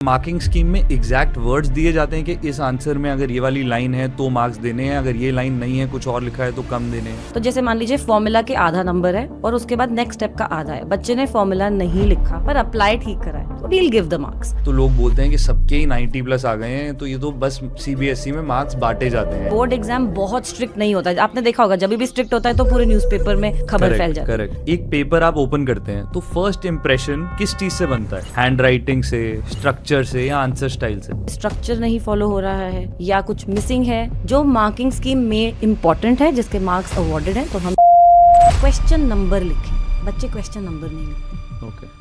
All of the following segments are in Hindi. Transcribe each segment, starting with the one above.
मार्किंग स्कीम में एग्जैक्ट वर्ड्स दिए जाते हैं कि इस आंसर में अगर ये वाली लाइन है तो मार्क्स देने हैं, अगर ये लाइन नहीं है कुछ और लिखा है तो कम देने हैं। तो जैसे मान लीजिए फॉर्मूला के आधा नंबर है और उसके बाद नेक्स्ट स्टेप का आधा है, बच्चे ने फॉर्मूला नहीं लिखा पर अप्लाई ठीक करा है तो वील गिव द मार्क्स। तो लोग बोलते हैं कि सबके ही 90+ आ गए हैं, तो ये तो बस CBSE में मार्क्स बांटे जाते हैं। बोर्ड एग्जाम बहुत स्ट्रिक्ट नहीं होता है, आपने देखा होगा जब भी स्ट्रिक्ट होता है तो पूरे न्यूज़पेपर में खबर फैल जाती है। करेक्ट। एक पेपर आप ओपन करते हैं तो फर्स्ट इंप्रेशन किस चीज से बनता है? हैंड राइटिंग से, स्ट्रक्चर से, या आंसर स्टाइल से? स्ट्रक्चर नहीं फॉलो हो रहा है या कुछ मिसिंग है जो मार्किंग स्कीम में इम्पोर्टेंट है, जिसके मार्क्स अवॉर्डेड है, तो हम क्वेश्चन नंबर लिखें। बच्चे क्वेश्चन नंबर नहीं लिखते।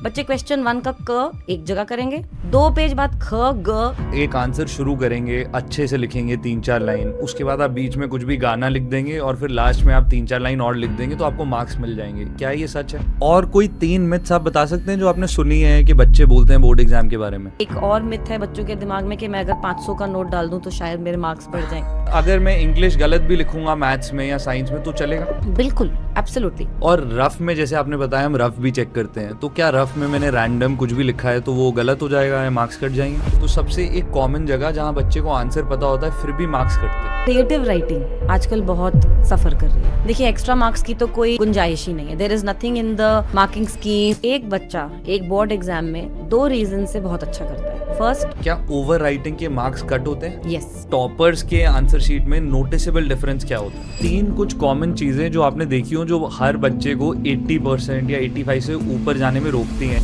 बच्चे क्वेश्चन 1 का क एक जगह करेंगे, 2 पेज बाद ख ग। एक आंसर शुरू करेंगे, अच्छे से लिखेंगे 3-4 लाइन, उसके बाद आप बीच में कुछ भी गाना लिख देंगे और फिर लास्ट में आप 3-4 लाइन और लिख देंगे तो आपको मार्क्स मिल जाएंगे। क्या ये सच है? और कोई 3 मिथ्स आप बता सकते हैं जो आपने सुनी है कि बच्चे बोलते हैं बोर्ड एग्जाम के बारे में? एक और मिथ है बच्चों के दिमाग में कि मैं अगर 500 का नोट डाल दूं तो शायद मेरे मार्क्स बढ़ जाएं। अगर मैं इंग्लिश गलत भी लिखूंगा मैथ्स में या साइंस में तो चलेगा? बिल्कुल, एब्सोल्युटली। और रफ में, जैसे आपने बताया हम रफ भी चेक करते हैं, तो क्या रफ में मैंने रैंडम कुछ भी लिखा है तो वो गलत हो जाएगा या मार्क्स कट जाएंगे? तो सबसे एक कॉमन जगह जहाँ बच्चे को आंसर पता होता है फिर भी मार्क्स कटते हैं, क्रिएटिव राइटिंग आजकल बहुत सफर कर रही है। देखिए एक्स्ट्रा मार्क्स की तो कोई गुंजाइश ही नहीं है। There is nothing in the marking scheme. एक बच्चा एक बोर्ड एग्जाम में 2 रीजन से बहुत अच्छा करता है। फर्स्ट, क्या ओवर राइटिंग के मार्क्स कट होते हैं? यस। टॉपर्स के आंसर शीट में नोटिसेबल डिफरेंस क्या होता है? 3 कुछ कॉमन चीजें जो आपने देखी हो जो हर बच्चे को 80% या 85 से ऊपर जाने में रोकती हैं।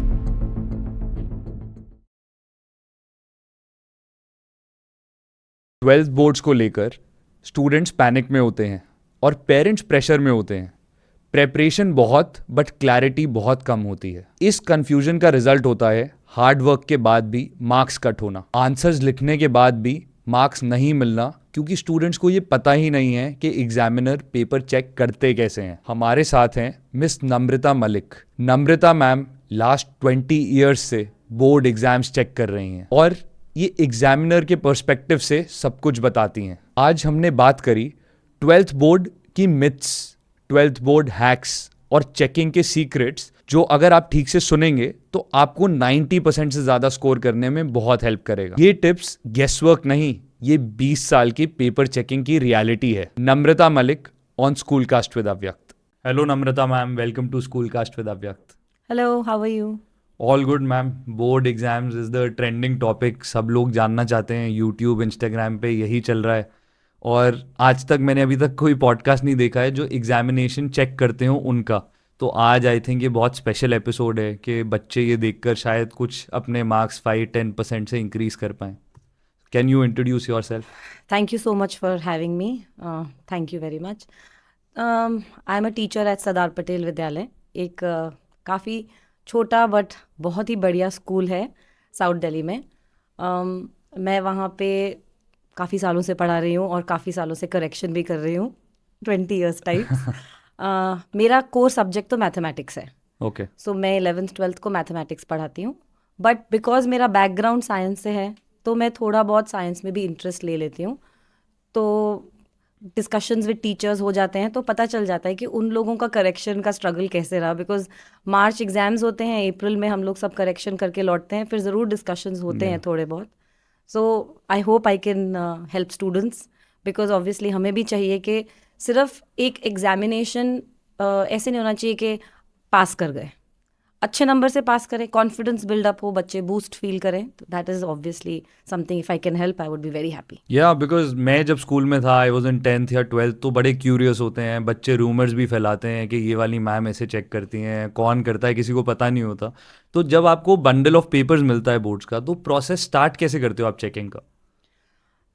12th बोर्ड्स को लेकर स्टूडेंट्स पैनिक में होते हैं और पेरेंट्स प्रेशर में होते हैं। प्रेपरेशन बहुत बट क्लैरिटी बहुत कम होती है। इस कंफ्यूजन का रिजल्ट होता है हार्ड वर्क के बाद भी मार्क्स कट होना, आंसर्स लिखने के बाद भी मार्क्स नहीं मिलना, क्योंकि स्टूडेंट्स को ये पता ही नहीं है कि एग्जामिनर पेपर चेक करते कैसे हैं। हमारे साथ हैं मिस नम्रता मलिक। नम्रता मैम लास्ट 20 ईयर्स से बोर्ड एग्जाम्स चेक कर रही हैं और ये एग्जामिनर के पर्सपेक्टिव से सब कुछ बताती हैं। आज हमने बात करी 12th बोर्ड की मिथ्स, 12th बोर्ड हैक्स और चेकिंग के सीक्रेट्स, जो अगर आप ठीक से सुनेंगे तो आपको 90% से ज्यादा स्कोर करने में बहुत हेल्प करेगा। ये टिप्स गेसवर्क नहीं, ये 20 साल की पेपर चेकिंग की रियलिटी है। Namrata Malik on school cast with Avyakt. Hello Namrata ma'am, welcome to school cast with Avyakt. Hello, how are you? All good ma'am. Board exams is the trending topic, सब लोग जानना चाहते हैं, यूट्यूब इंस्टाग्राम पे यही चल रहा है। और आज तक मैंने अभी तक कोई पॉडकास्ट नहीं देखा है जो एग्जामिनेशन चेक करते हो उनका। तो आज आई थिंक ये बहुत स्पेशल एपिसोड है कि बच्चे ये देखकर शायद कुछ अपने मार्क्स 5-10% से इंक्रीज कर पाएँ। Can you introduce your self? Thank you so much for having me. Thank you very much. I am a teacher at Sardar Patel विद्यालय। एक काफ़ी छोटा बट बहुत ही बढ़िया स्कूल है साउथ दिल्ली में। मैं वहाँ पे काफ़ी सालों से पढ़ा रही हूँ और काफ़ी सालों से करेक्शन भी कर रही हूँ, 20 years टाइप्स। मेरा कोर सब्जेक्ट तो मैथमेटिक्स है। ओके। सो मैं 11th 12th को मैथमेटिक्स पढ़ाती हूँ, बट बिकॉज मेरा बैकग्राउंड साइंस से है तो मैं थोड़ा बहुत साइंस में भी इंटरेस्ट ले लेती हूँ। तो डिस्कशंस विद टीचर्स हो जाते हैं तो पता चल जाता है कि उन लोगों का करेक्शन का स्ट्रगल कैसे रहा, बिकॉज मार्च एग्जाम्स होते हैं, अप्रैल में हम लोग सब करेक्शन करके लौटते हैं, फिर ज़रूर डिस्कशंस होते हैं थोड़े बहुत। So I hope I can help students, because obviously हमें भी चाहिए कि सिर्फ एक एग्जामिनेशन ऐसे नहीं होना चाहिए कि पास कर गए, अच्छे नंबर से पास करें, कॉन्फिडेंस बिल्डअप हो, बच्चे बूस्ट फील करें। तो that is obviously something, if I can help I would be very happy. या बिकॉज मैं जब स्कूल में था, आई वॉज इन 10th या 12th, तो बड़े क्यूरियस होते हैं बच्चे, रूमर्स भी फैलाते हैं कि ये वाली मैम ऐसे चेक करती हैं, कौन करता है किसी को पता नहीं होता। तो जब आपको बंडल ऑफ पेपर्स मिलता है बोर्ड्स का, तो प्रोसेस स्टार्ट कैसे करते हो आप चेकिंग का?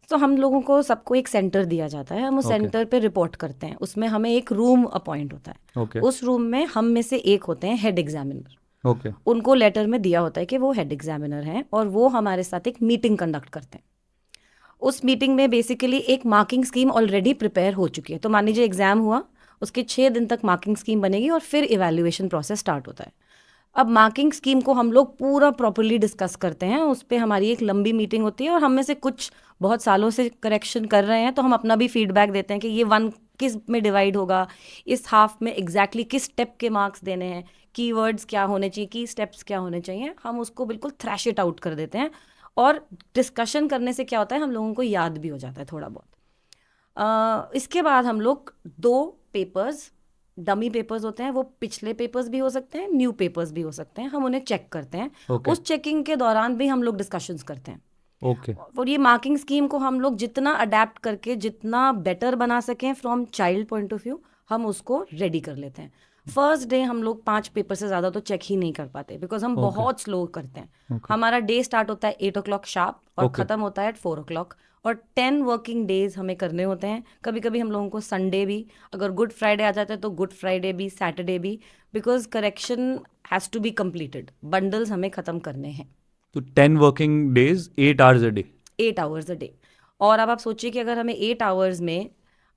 तो हम लोगों को सबको एक सेंटर दिया जाता है, हम उस सेंटर पे रिपोर्ट करते हैं। उसमें हमें एक रूम अपॉइंट होता है। उस रूम में हम में से एक होते हैं हेड एग्जामिनर। उनको लेटर में दिया होता है कि वो हेड एग्जामिनर हैं और वो हमारे साथ एक मीटिंग कंडक्ट करते हैं। उस मीटिंग में बेसिकली एक मार्किंग स्कीम ऑलरेडी प्रिपेयर हो चुकी है। तो मान लीजिए एग्जाम हुआ, उसके 6 दिन तक मार्किंग स्कीम बनेगी और फिर इवैल्यूएशन प्रोसेस स्टार्ट होता है। अब मार्किंग स्कीम को हम लोग पूरा प्रॉपर्ली डिस्कस करते हैं, उस पर हमारी एक लंबी मीटिंग होती है और हम में से कुछ बहुत सालों से करेक्शन कर रहे हैं तो हम अपना भी फीडबैक देते हैं कि ये 1 किस में डिवाइड होगा, इस हाफ में एग्जैक्टली किस स्टेप के मार्क्स देने हैं, कीवर्ड्स क्या होने चाहिए, की स्टेप्स क्या होने चाहिए, हम उसको बिल्कुल थ्रैश इट आउट कर देते हैं और डिस्कशन करने से क्या होता है, हम लोगों को याद भी हो जाता है थोड़ा बहुत। इसके बाद हम लोग 2 पेपर्स, डमी पेपर्स होते हैं, वो पिछले पेपर्स भी हो सकते हैं, न्यू पेपर्स भी हो सकते हैं, हम उन्हें चेक करते हैं। उस चेकिंग के दौरान भी हम लोग डिस्कशंस करते हैं। और ये मार्किंग स्कीम को हम लोग जितना अडेप्ट करके जितना बेटर बना सकें from child point of view, हम उसको रेडी कर लेते हैं। फर्स्ट डे हम लोग 5 पेपर से ज़्यादा तो चेक ही नहीं कर पाते, बिकॉज हम बहुत स्लो करते हैं। हमारा डे स्टार्ट होता है 8 o'clock शार्प और ख़त्म होता है 4 o'clock, और 10 वर्किंग डेज हमें करने होते हैं। कभी कभी हम लोगों को संडे भी, अगर गुड फ्राइडे आ जाता है तो गुड फ्राइडे भी, सैटरडे भी, because correction has to be completed, bundles हमें ख़त्म करने हैं। तो 10 working days, 8 hours a day। 8 hours a day। और अब आप सोचिए कि अगर हमें 8 hours में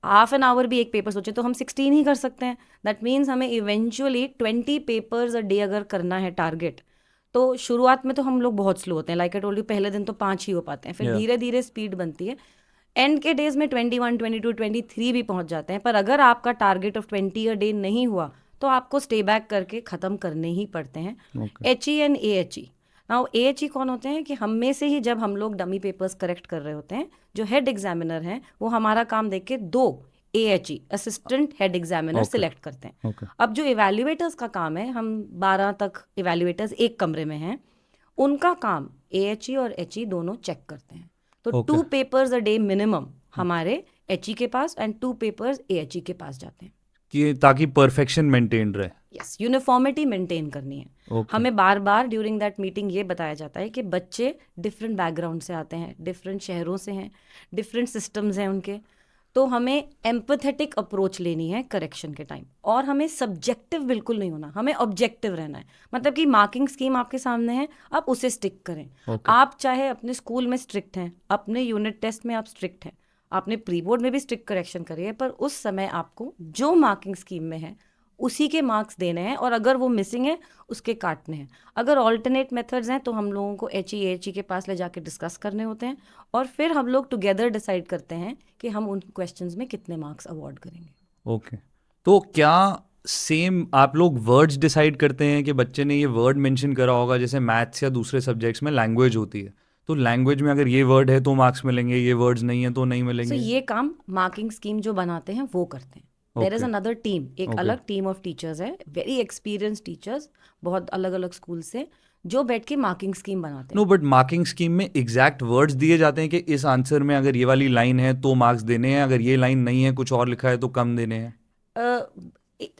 हाफ एन आवर भी एक पेपर सोचे तो हम 16 ही कर सकते हैं। दैट मीन्स हमें इवेंचुअली 20 पेपर्स अ डे अगर करना है टारगेट, तो शुरुआत में तो हम लोग बहुत स्लो होते हैं, लाइक आई टोल्ड यू, पहले दिन तो 5 ही हो पाते हैं, फिर धीरे धीरे स्पीड बनती है। एंड के डेज में 21, 22, 23 भी पहुंच जाते हैं। पर अगर आपका टारगेट ऑफ 20 अ डे नहीं हुआ तो आपको स्टे बैक करके ख़त्म करने ही पड़ते हैं। HE and AHE। Now AHE कौन होते हैं कि हम में से ही जब हम लोग डमी पेपर्स करेक्ट कर रहे होते हैं, जो हेड एग्जामिनर हैं वो हमारा काम देख के 2 AHE assistant head examiner select करते हैं। अब जो इवैल्यूएटर्स का काम है, हम 12 तक इवैल्यूएटर्स एक कमरे में हैं, उनका काम AHE और HE दोनों चेक करते हैं। तो 2 पेपर्स अ डे मिनिमम हमारे HE के पास एंड 2 पेपर्स AHE के पास जाते हैं, कि ताकि परफेक्शन मेंटेन रहे। यस, यूनिफॉर्मिटी मेंटेन करनी है। हमें बार बार ड्यूरिंग दैट मीटिंग ये बताया जाता है कि बच्चे डिफरेंट बैकग्राउंड से आते हैं, डिफरेंट शहरों से हैं, डिफरेंट सिस्टम्स हैं उनके, तो हमें एम्पैथेटिक अप्रोच लेनी है करेक्शन के टाइम। और हमें सब्जेक्टिव बिल्कुल नहीं होना, हमें ऑब्जेक्टिव रहना है। मतलब कि मार्किंग स्कीम आपके सामने है, आप उसे स्टिक करें। आप चाहे अपने स्कूल में स्ट्रिक्ट हैं, अपने यूनिट टेस्ट में आप स्ट्रिक्ट हैं, आपने प्री बोर्ड में भी स्ट्रिक्ट करेक्शन करी है, पर उस समय आपको जो मार्किंग स्कीम में है उसी के मार्क्स देने हैं, और अगर वो मिसिंग है उसके काटने हैं। अगर ऑल्टरनेट मेथड्स हैं तो हम लोगों को HE AHE के पास ले जाके डिस्कस करने होते हैं, और फिर हम लोग टुगेदर डिसाइड करते हैं कि हम उन क्वेश्चंस में कितने मार्क्स अवॉर्ड करेंगे। तो क्या सेम आप लोग वर्ड्स डिसाइड करते हैं कि बच्चे ने ये वर्ड मेंशन करा होगा, जैसे मैथ्स या दूसरे सब्जेक्ट्स में लैंग्वेज होती है, तो लैंग्वेज में अगर ये वर्ड है तो मार्क्स मिलेंगे, ये वर्ड्स नहीं है तो नहीं मिलेंगे? ये काम मार्किंग स्कीम जो बनाते हैं वो करते हैं। देयर इज अनदर टीम, एक अलग टीम ऑफ टीचर्स है, वेरी एक्सपीरियंस टीचर्स, बहुत अलग अलग स्कूल से, जो बैठ के मार्किंग स्कीम बनाते हैं। नो, बट मार्किंग स्कीम में एग्जैक्ट वर्ड्स दिए जाते हैं कि इस आंसर में अगर ये वाली लाइन है तो मार्क्स देने हैं, अगर ये लाइन नहीं है, कुछ और लिखा है तो कम देने हैं।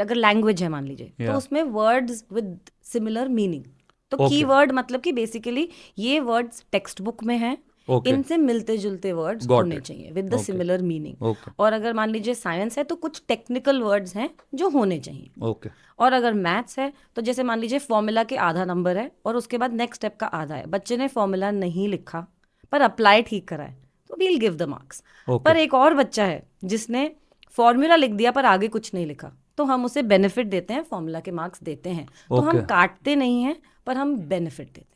अगर लैंग्वेज है मान लीजिए, तो उसमें वर्ड्स विद सिमिलर मीनिंग, तो कीवर्ड मतलब कि बेसिकली ये वर्ड्स टेक्स्ट बुक में हैं, इनसे मिलते जुलते वर्ड्स होने चाहिए विद द सिमिलर मीनिंग। और अगर मान लीजिए साइंस है तो कुछ टेक्निकल वर्ड्स हैं जो होने चाहिए। और अगर मैथ्स है तो जैसे मान लीजिए फॉर्मूला के आधा नंबर है और उसके बाद नेक्स्ट स्टेप का आधा है, बच्चे ने फॉर्मूला नहीं लिखा पर अप्लाई ठीक करा है तो वील गिव द मार्क्स। पर एक और बच्चा है जिसने फॉर्मूला लिख दिया पर आगे कुछ नहीं लिखा, तो हम उसे बेनिफिट देते हैं, फॉर्मूला के मार्क्स देते हैं। तो हम काटते नहीं हैं पर हम बेनिफिट देते हैं।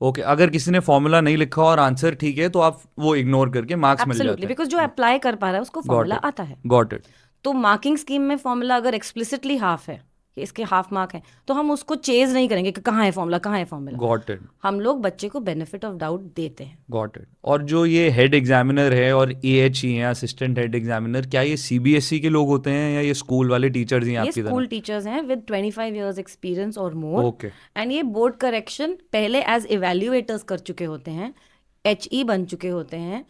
अगर किसी ने फॉर्मूला नहीं लिखा और आंसर ठीक है तो आप वो इग्नोर करके मार्क्स मिल जाते हैं, बिकॉज जो अप्लाई कर पा रहा है उसको फॉर्मूला आता है। Got it. तो मार्किंग स्कीम में फॉर्मूला अगर एक्सप्लिसिटली हाफ है कि इसके हाफ मार्क है तो हम उसको चेज नहीं करेंगे कि कहाँ है फॉर्मूला, कहाँ है फॉर्मूला। Got it. हम लोग बच्चे को बेनिफिट ऑफ डाउट देते हैं। Got it. और जो ये हेड एग्जामिनर है और AHE है असिस्टेंट हेड एग्जामिनर, क्या ये CBSE के लोग होते हैं या ये स्कूल वाले टीचर्स हैं आपकी तरह? ये स्कूल टीचर्स हैं विद 25 years एक्सपीरियंस और मोर। एंड ये बोर्ड करेक्शन पहले एज इवैल्यूएटर्स कर चुके होते हैं, HE बन चुके होते हैं,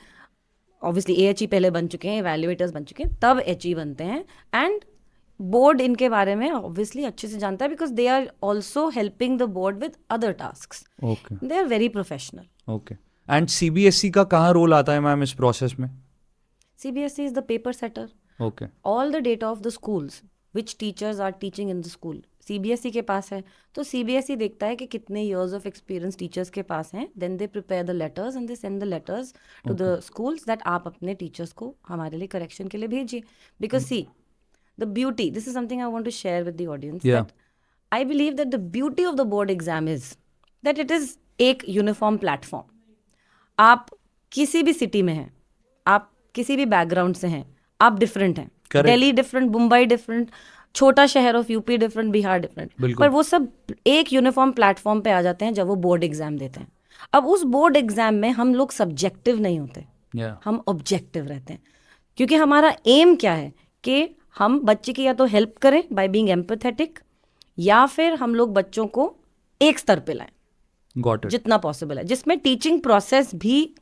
ऑब्वियसली AHE पहले बन चुके हैं, इवैल्यूएटर्स बन चुके हैं, तब HE बनते हैं। एंड बोर्ड इनके बारे में ऑब्वियसली अच्छे से जानता है because they are also helping the board with other tasks. They are very professional. Okay. And CBSE का कहाँ रोल आता है मैम इस प्रोसेस में? CBSE is the paper setter. Okay. All the data of the schools which teachers are teaching in the school CBSE के पास है, तो CBSE देखता है कि कितने years ऑफ एक्सपीरियंस टीचर्स के पास हैं, then they prepare the letters and they send the letters to the schools that आप अपने टीचर्स को हमारे लिए करेक्शन के लिए भेजिए। Because see the beauty, this is something I want to share with the audience, that I believe that the beauty of the board exam is that it is एक यूनिफॉर्म प्लेटफॉर्म। आप किसी भी सिटी में हैं, आप किसी भी बैकग्राउंड से हैं, आप डिफरेंट हैं, दिल्ली डिफरेंट, मुंबई डिफरेंट, छोटा शहर of UP different, Bihar different, पर वो सब एक यूनिफॉर्म प्लेटफॉर्म पे आ जाते हैं जब वो बोर्ड एग्जाम देते हैं। अब उस बोर्ड एग्जाम में हम लोग सब्जेक्टिव नहीं होते, हम ऑब्जेक्टिव रहते हैं, क्योंकि हमारा एम क्या है कि हम बच्चे की या तो हेल्प करें बाय बीइंग एम्पैथेटिक, या फिर हम लोग बच्चों को एक स्तर पे लाएं जितना पॉसिबल है, जिसमें टीचिंग प्रोसेस भी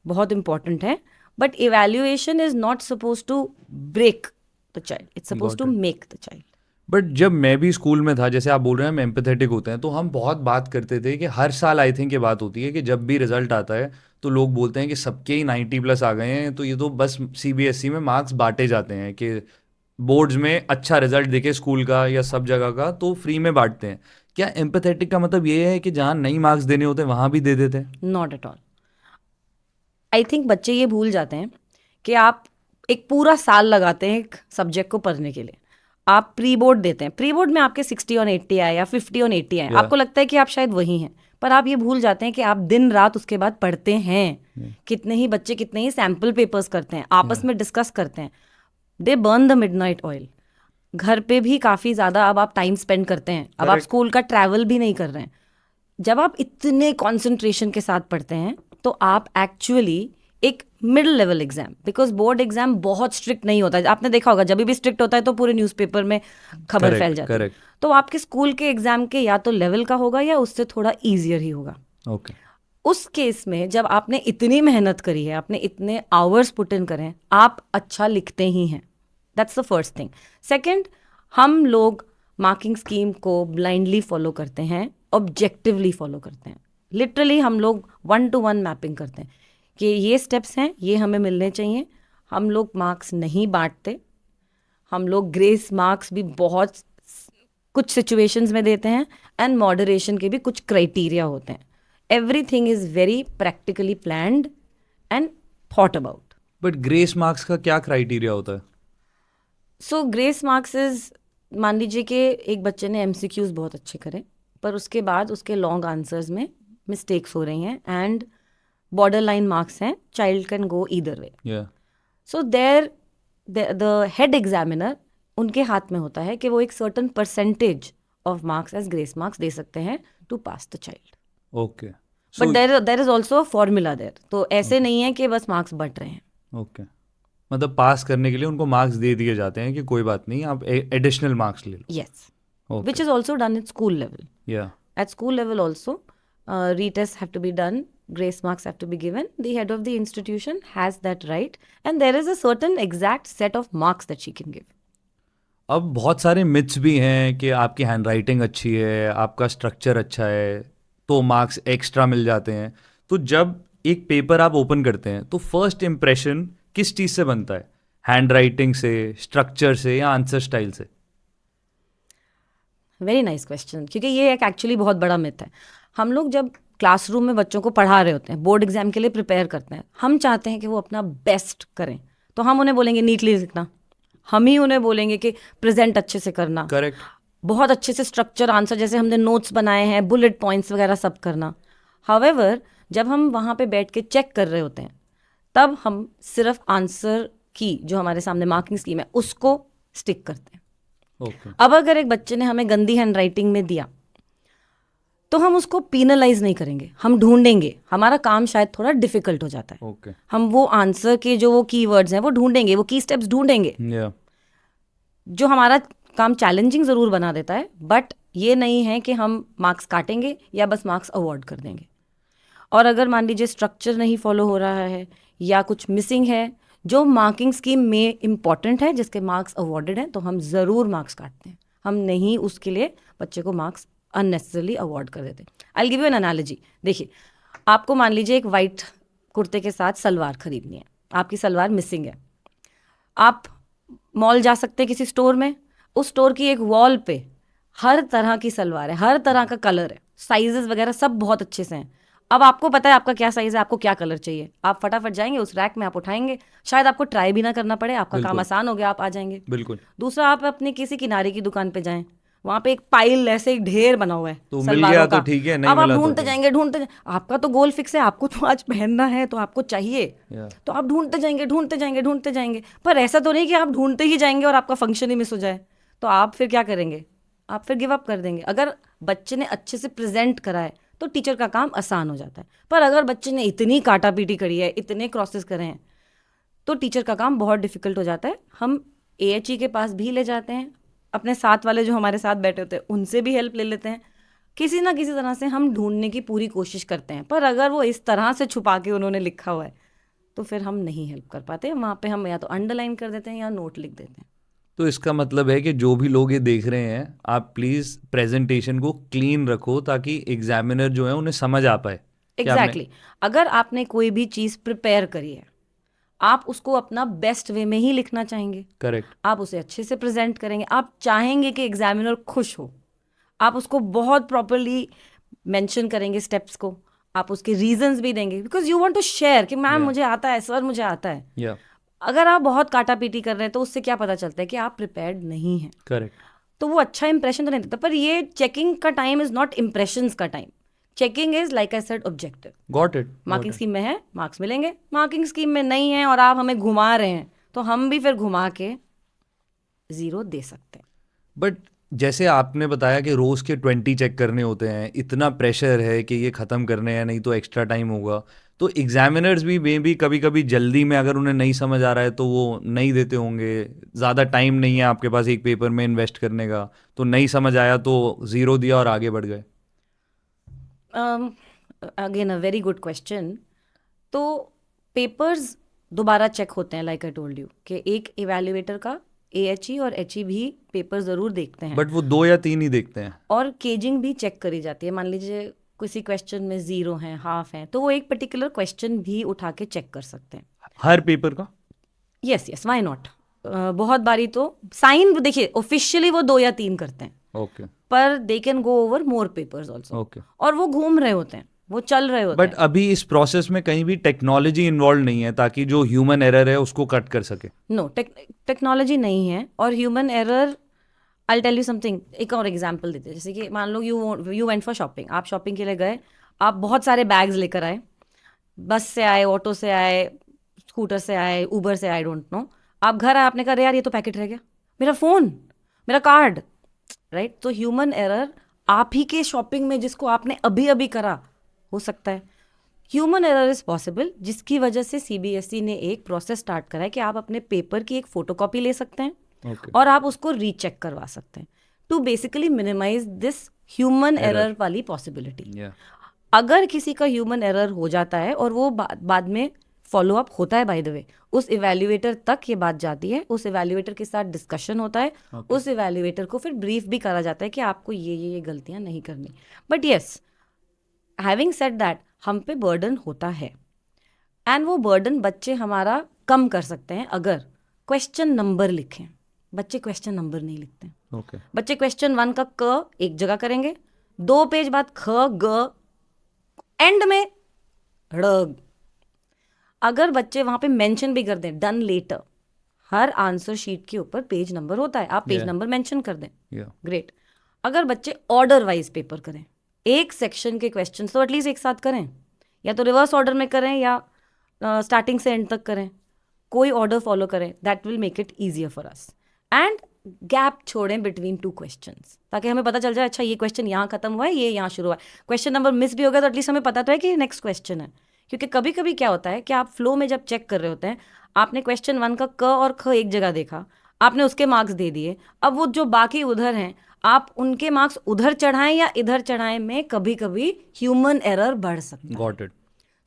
बहुत इंपॉर्टेंट है, but evaluation is not suppose to break the child, it's suppose to make the child. But जब मैं भी स्कूल में था, जैसे आप बोल रहे हैं हम एम्पैथेटिक होते हैं, तो हम बहुत बात करते थे कि हर साल आई थिंक ये बात होती है कि जब भी रिजल्ट आता है तो लोग बोलते हैं कि सबके ही 90+ आ गए हैं, तो ये तो बस CBSE में मार्क्स बांटे जाते हैं कि बोर्ड्स में अच्छा रिजल्ट दिखे स्कूल का या सब जगह का तो फ्री में बांटते हैं। क्या एम्पैथेटिक का मतलब ये है कि जहाँ नहीं मार्क्स देने होते वहाँ भी दे देते हैं? Not at all. I think बच्चे ये भूल जाते हैं कि आप एक पूरा साल लगाते हैं एक सब्जेक्ट को पढ़ने के लिए, आप प्री बोर्ड देते हैं, प्री बोर्ड में आपके 60/80 आए या 50/80 आए, आपको लगता है कि आप शायद वही हैं, पर आप ये भूल जाते हैं कि आप दिन रात उसके बाद पढ़ते हैं। कितने ही बच्चे कितने ही सैम्पल पेपर्स करते हैं, आपस में डिस्कस करते हैं, दे बर्न द मिडनाइट ऑयल। घर पे भी काफ़ी ज़्यादा अब आप टाइम स्पेंड करते हैं, अब आप स्कूल का ट्रैवल भी नहीं कर रहे हैं। जब आप इतने कॉन्सेंट्रेशन के साथ पढ़ते हैं तो आप एक्चुअली एक middle level exam, because board exam बहुत स्ट्रिक्ट नहीं होता है, आपने देखा होगा जब भी स्ट्रिक्ट होता है तो पूरे न्यूज़पेपर में खबर फैल जाती है, तो आपके स्कूल के एग्जाम के या तो लेवल का होगा या उससे थोड़ा ईजियर ही होगा। ओके। उस केस में जब आपने इतनी मेहनत करी है, आपने इतने आवर्स पुट इन करें, आप अच्छा लिखते ही हैं, that's the first thing. Second, हम लोग मार्किंग स्कीम को ब्लाइंडली फॉलो करते हैं, ऑब्जेक्टिवली फॉलो करते हैं, लिटरली हम लोग 1-to-1 मैपिंग करते हैं कि ये स्टेप्स हैं, ये हमें मिलने चाहिए। हम लोग मार्क्स नहीं बांटते, हम लोग ग्रेस मार्क्स भी बहुत कुछ सिचुएशंस में देते हैं, एंड मॉडरेशन के भी कुछ क्राइटेरिया होते हैं। Everything is very practically planned and thought about. But grace marks का क्या क्राइटेरिया होता है? सो ग्रेस मार्क्स इज, मान लीजिए कि एक बच्चे ने MCQs बहुत अच्छे करे, पर उसके बाद उसके लॉन्ग आंसर्स में मिस्टेक्स हो रही हैं एंड बॉर्डर लाइन मार्क्स हैं, child can go either way. So there the head examiner, उनके हाथ में होता है कि वो एक certain percentage of marks as grace marks दे सकते हैं to pass the child. Okay. But there is also a formula there, तो ऐसे नहीं है कि बस मार्क्स बढ़ रहे हैं। ओके। मतलब पास करने के लिए उनको मार्क्स दे दिए जाते हैं कि कोई बात नहीं, आप एडिशनल मार्क्स ले लो। Yes, which is also done at school level. Yeah. At school level also, retests have to be done, grace marks have to be given. The head of the institution has that right, and there is a certain exact set of marks that she can give. अब बहुत सारे मिथ्स भी हैं कि आपकी हैंडराइटिंग अच्छी है, आपका स्ट्रक्चर अच्छा है, तो मार्क्स एक्स्ट्रा मिल जाते हैं। तो जब एक पेपर आप ओपन करते हैं तो फर्स्ट इम्प्रेशन किस चीज़ से बनता है? हैंडराइटिंग से, स्ट्रक्चर से, या आंसर स्टाइल से? वेरी नाइस क्वेश्चन, क्योंकि ये एक एक्चुअली बहुत बड़ा मिथ है। हम लोग जब क्लासरूम में बच्चों को पढ़ा रहे होते हैं, बोर्ड एग्जाम के लिए प्रिपेयर करते हैं, हम चाहते हैं कि वो अपना बेस्ट करें, तो हम उन्हें बोलेंगे नीटली लिखना, हम ही उन्हें बोलेंगे कि प्रेजेंट अच्छे से करना, करेक्ट, बहुत अच्छे से स्ट्रक्चर आंसर, जैसे हमने नोट्स बनाए हैं, बुलेट पॉइंट्स वगैरह सब करना। हाउएवर जब हम वहाँ पे बैठ के चेक कर रहे होते हैं, तब हम सिर्फ आंसर की जो हमारे सामने मार्किंग स्कीम है उसको स्टिक करते हैं। अब अगर एक बच्चे ने हमें गंदी हैंडराइटिंग में दिया तो हम उसको पीनलाइज नहीं करेंगे, हम ढूंढेंगे, हमारा काम शायद थोड़ा डिफिकल्ट हो जाता है। हम वो आंसर के जो वो कीवर्ड्स हैं वो ढूंढेंगे, वो की स्टेप्स ढूंढेंगे, जो हमारा काम चैलेंजिंग ज़रूर बना देता है, बट ये नहीं है कि हम मार्क्स काटेंगे या बस मार्क्स अवॉर्ड कर देंगे। और अगर मान लीजिए स्ट्रक्चर नहीं फॉलो हो रहा है या कुछ मिसिंग है जो मार्किंग स्कीम में इम्पॉर्टेंट है, जिसके मार्क्स अवॉर्डेड हैं, तो हम ज़रूर मार्क्स काटते हैं, हम नहीं उसके लिए बच्चे को मार्क्स अननेसेसरली अवॉर्ड कर देते। I will give you N analogy. देखिए, आपको मान लीजिए एक वाइट कुर्ते के साथ सलवार खरीदनी है, आपकी सलवार मिसिंग है, आप मॉल जा सकते हैं किसी स्टोर में, उस स्टोर की एक वॉल पे हर तरह की सलवार है, हर तरह का कलर है, साइजेस वगैरह सब बहुत अच्छे से हैं। अब आपको पता है आपका क्या साइज़ है, आपको क्या कलर चाहिए, आप फटाफट जाएंगे उस रैक में, आप उठाएंगे, शायद आपको ट्राई भी ना करना पड़े, आपका काम आसान हो गया, आप आ जाएंगे। बिल्कुल। दूसरा, आप अपनी किसी किनारे की दुकान पे जाएं, वहाँ पे एक पाइल ऐसे एक ढेर बना हुआ है तो मिल गया तो ठीक है, नहीं अब आप मिला ढूंढते जाएंगे, आपका तो गोल फिक्स है, आपको तो आज पहनना है तो आपको चाहिए, तो आप ढूंढते जाएंगे, पर ऐसा तो नहीं कि आप ढूंढते ही जाएंगे और आपका फंक्शन ही मिस हो जाए, तो आप फिर क्या करेंगे, आप फिर गिव अप कर देंगे। अगर बच्चे ने अच्छे से प्रेजेंट करा है तो टीचर का काम आसान हो जाता है। पर अगर बच्चे ने इतनी काटा पीटी करी है, इतने क्रॉसेस करे हैं, तो टीचर का काम बहुत डिफिकल्ट हो जाता है। हम AHE के पास भी ले जाते हैं, अपने साथ वाले जो हमारे साथ बैठे होते हैं उनसे भी हेल्प ले लेते हैं, किसी ना किसी तरह से हम ढूंढने की पूरी कोशिश करते हैं। पर अगर वो इस तरह से छुपा के उन्होंने लिखा हुआ है तो फिर हम नहीं हेल्प कर पाते। वहाँ पे हम या तो अंडरलाइन कर देते हैं या नोट लिख देते हैं। तो इसका मतलब है कि जो भी लोग ये देख रहे हैं, आप प्लीज़ प्रेजेंटेशन को क्लीन रखो ताकि एग्जामिनर जो है उन्हें समझ आ पाए। एग्जैक्टली अगर आपने कोई भी चीज़ प्रिपेयर करी है, आप उसको अपना बेस्ट वे में ही लिखना चाहेंगे। करेक्ट। आप उसे अच्छे से प्रेजेंट करेंगे, आप चाहेंगे कि एग्जामिनर खुश हो, आप उसको बहुत प्रॉपरली मेंशन करेंगे स्टेप्स को, आप उसके रीजंस भी देंगे, because you want to share कि मैम मुझे आता है, सर मुझे आता है। अगर आप बहुत काटा पीटी कर रहे हैं तो उससे क्या पता चलता है कि आप प्रिपेयर्ड नहीं हैं। करेक्ट। तो वो अच्छा इंप्रेशन तो नहीं देता। पर ये चेकिंग का टाइम इज नॉट इम्प्रेशंस का time. Checking is like I said objective. Got it. Marking scheme में है, मार्क्स मिलेंगे। मार्किंग स्कीम में नहीं है और आप हमें घुमा रहे हैं तो हम भी फिर घुमा के 0 दे सकते हैं। बट जैसे आपने बताया कि रोज़ के 20 चेक करने होते हैं, इतना प्रेशर है कि ये ख़त्म करने हैं नहीं तो एक्स्ट्रा टाइम होगा, तो एग्जामिनर्स भी मे भी कभी कभी जल्दी में अगर उन्हें नहीं समझ आ रहा है तो वो नहीं देते होंगे, ज़्यादा टाइम नहीं है आपके पास एक पेपर में इन्वेस्ट करने का, तो नहीं समझ आया तो 0 दिया और आगे बढ़ गए। Again a very good question. तो पेपर्स दोबारा चेक होते हैं, लाइक आई टोल्ड यू कि एक इवैल्यूएटर का AHE और HE भी पेपर ज़रूर देखते हैं, बट वो 2 या 3 ही देखते हैं। और केजिंग भी चेक करी जाती है। मान लीजिए किसी क्वेश्चन में 0 है, हाफ है, तो वो एक पर्टिकुलर क्वेश्चन भी उठा के चेक कर सकते हैं हर पेपर का। Yes why not. बहुत बारी तो साइन देखिए ऑफिशियली वो 2 या 3 करते हैं, ओके, पर they can go over more papers also. Okay. और वो घूम रहे होते हैं, वो चल रहे होते बट अभी इस प्रोसेस में कहीं भी टेक्नोलॉजी इन्वॉल्व नहीं है ताकि जो ह्यूमन एरर है उसको कट कर सके। नो, टेक्नोलॉजी नहीं है और human error. I tell you something, एक और एग्जांपल देते हैं। जैसे कि मान लो यू वेंट फॉर शॉपिंग, आप शॉपिंग के लिए गए, आप बहुत सारे बैग्स लेकर आए, बस से आए, ऑटो से आए, स्कूटर से आए, उबर से, आई डोंट नो। आप घर आए, आपने कहा यार ये तो पैकेट रह गया, मेरा फ़ोन, मेरा कार्ड, राइट। तो ह्यूमन एरर आप ही के शॉपिंग में जिसको आपने अभी अभी करा हो सकता है। ह्यूमन एरर इज पॉसिबल, जिसकी वजह से CBSE ने एक प्रोसेस स्टार्ट करा है कि आप अपने पेपर की एक फोटोकॉपी ले सकते हैं, Okay. और आप उसको रीचेक करवा सकते हैं to basically minimise this human error वाली पॉसिबिलिटी। अगर किसी का ह्यूमन एरर हो जाता है और वो बाद में फॉलो अप होता है, बाय द वे, उस इवैल्यूएटर तक ये बात जाती है, उस इवैल्यूएटर के साथ डिस्कशन होता है, उस इवैल्यूएटर को फिर ब्रीफ भी करा जाता है कि आपको ये गलतियां नहीं करनी। But yes, having said that, हम पे बर्डन होता है, एंड वो बर्डन बच्चे हमारा कम कर सकते हैं अगर क्वेश्चन नंबर लिखें। बच्चे क्वेश्चन नंबर नहीं लिखते हैं। Okay. बच्चे क्वेश्चन 1 का क एक जगह करेंगे, 2 पेज बाद ख ग, एंड में ड़। अगर बच्चे वहां पे मेंशन भी कर दें डन लेटर, हर आंसर शीट के ऊपर पेज नंबर होता है, आप पेज नंबर मेंशन कर दें, ग्रेट। अगर बच्चे ऑर्डर वाइज पेपर करें, एक सेक्शन के क्वेश्चन तो एटलीस्ट एक साथ करें, या तो रिवर्स ऑर्डर में करें या स्टार्टिंग से एंड तक करें, कोई ऑर्डर फॉलो करें, that will make it easier for us. And gap छोड़ें बिटवीन 2 क्वेश्चंस, ताकि हमें पता चल जाए अच्छा ये क्वेश्चन यहाँ खत्म हुआ है, ये यहाँ शुरू हुआ है। क्वेश्चन नंबर मिस भी हो गया तो एटलीस्ट हमें पता तो है कि नेक्स्ट क्वेश्चन है। क्योंकि कभी कभी क्या होता है कि आप फ्लो में जब चेक कर रहे होते हैं, आपने क्वेश्चन 1 का क और ख एक जगह देखा, आपने उसके मार्क्स दे दिए, अब वो जो बाकी उधर हैं आप उनके मार्क्स उधर चढ़ाएं या इधर चढ़ाएं में कभी कभी ह्यूमन एरर बढ़ सकता है। Got it.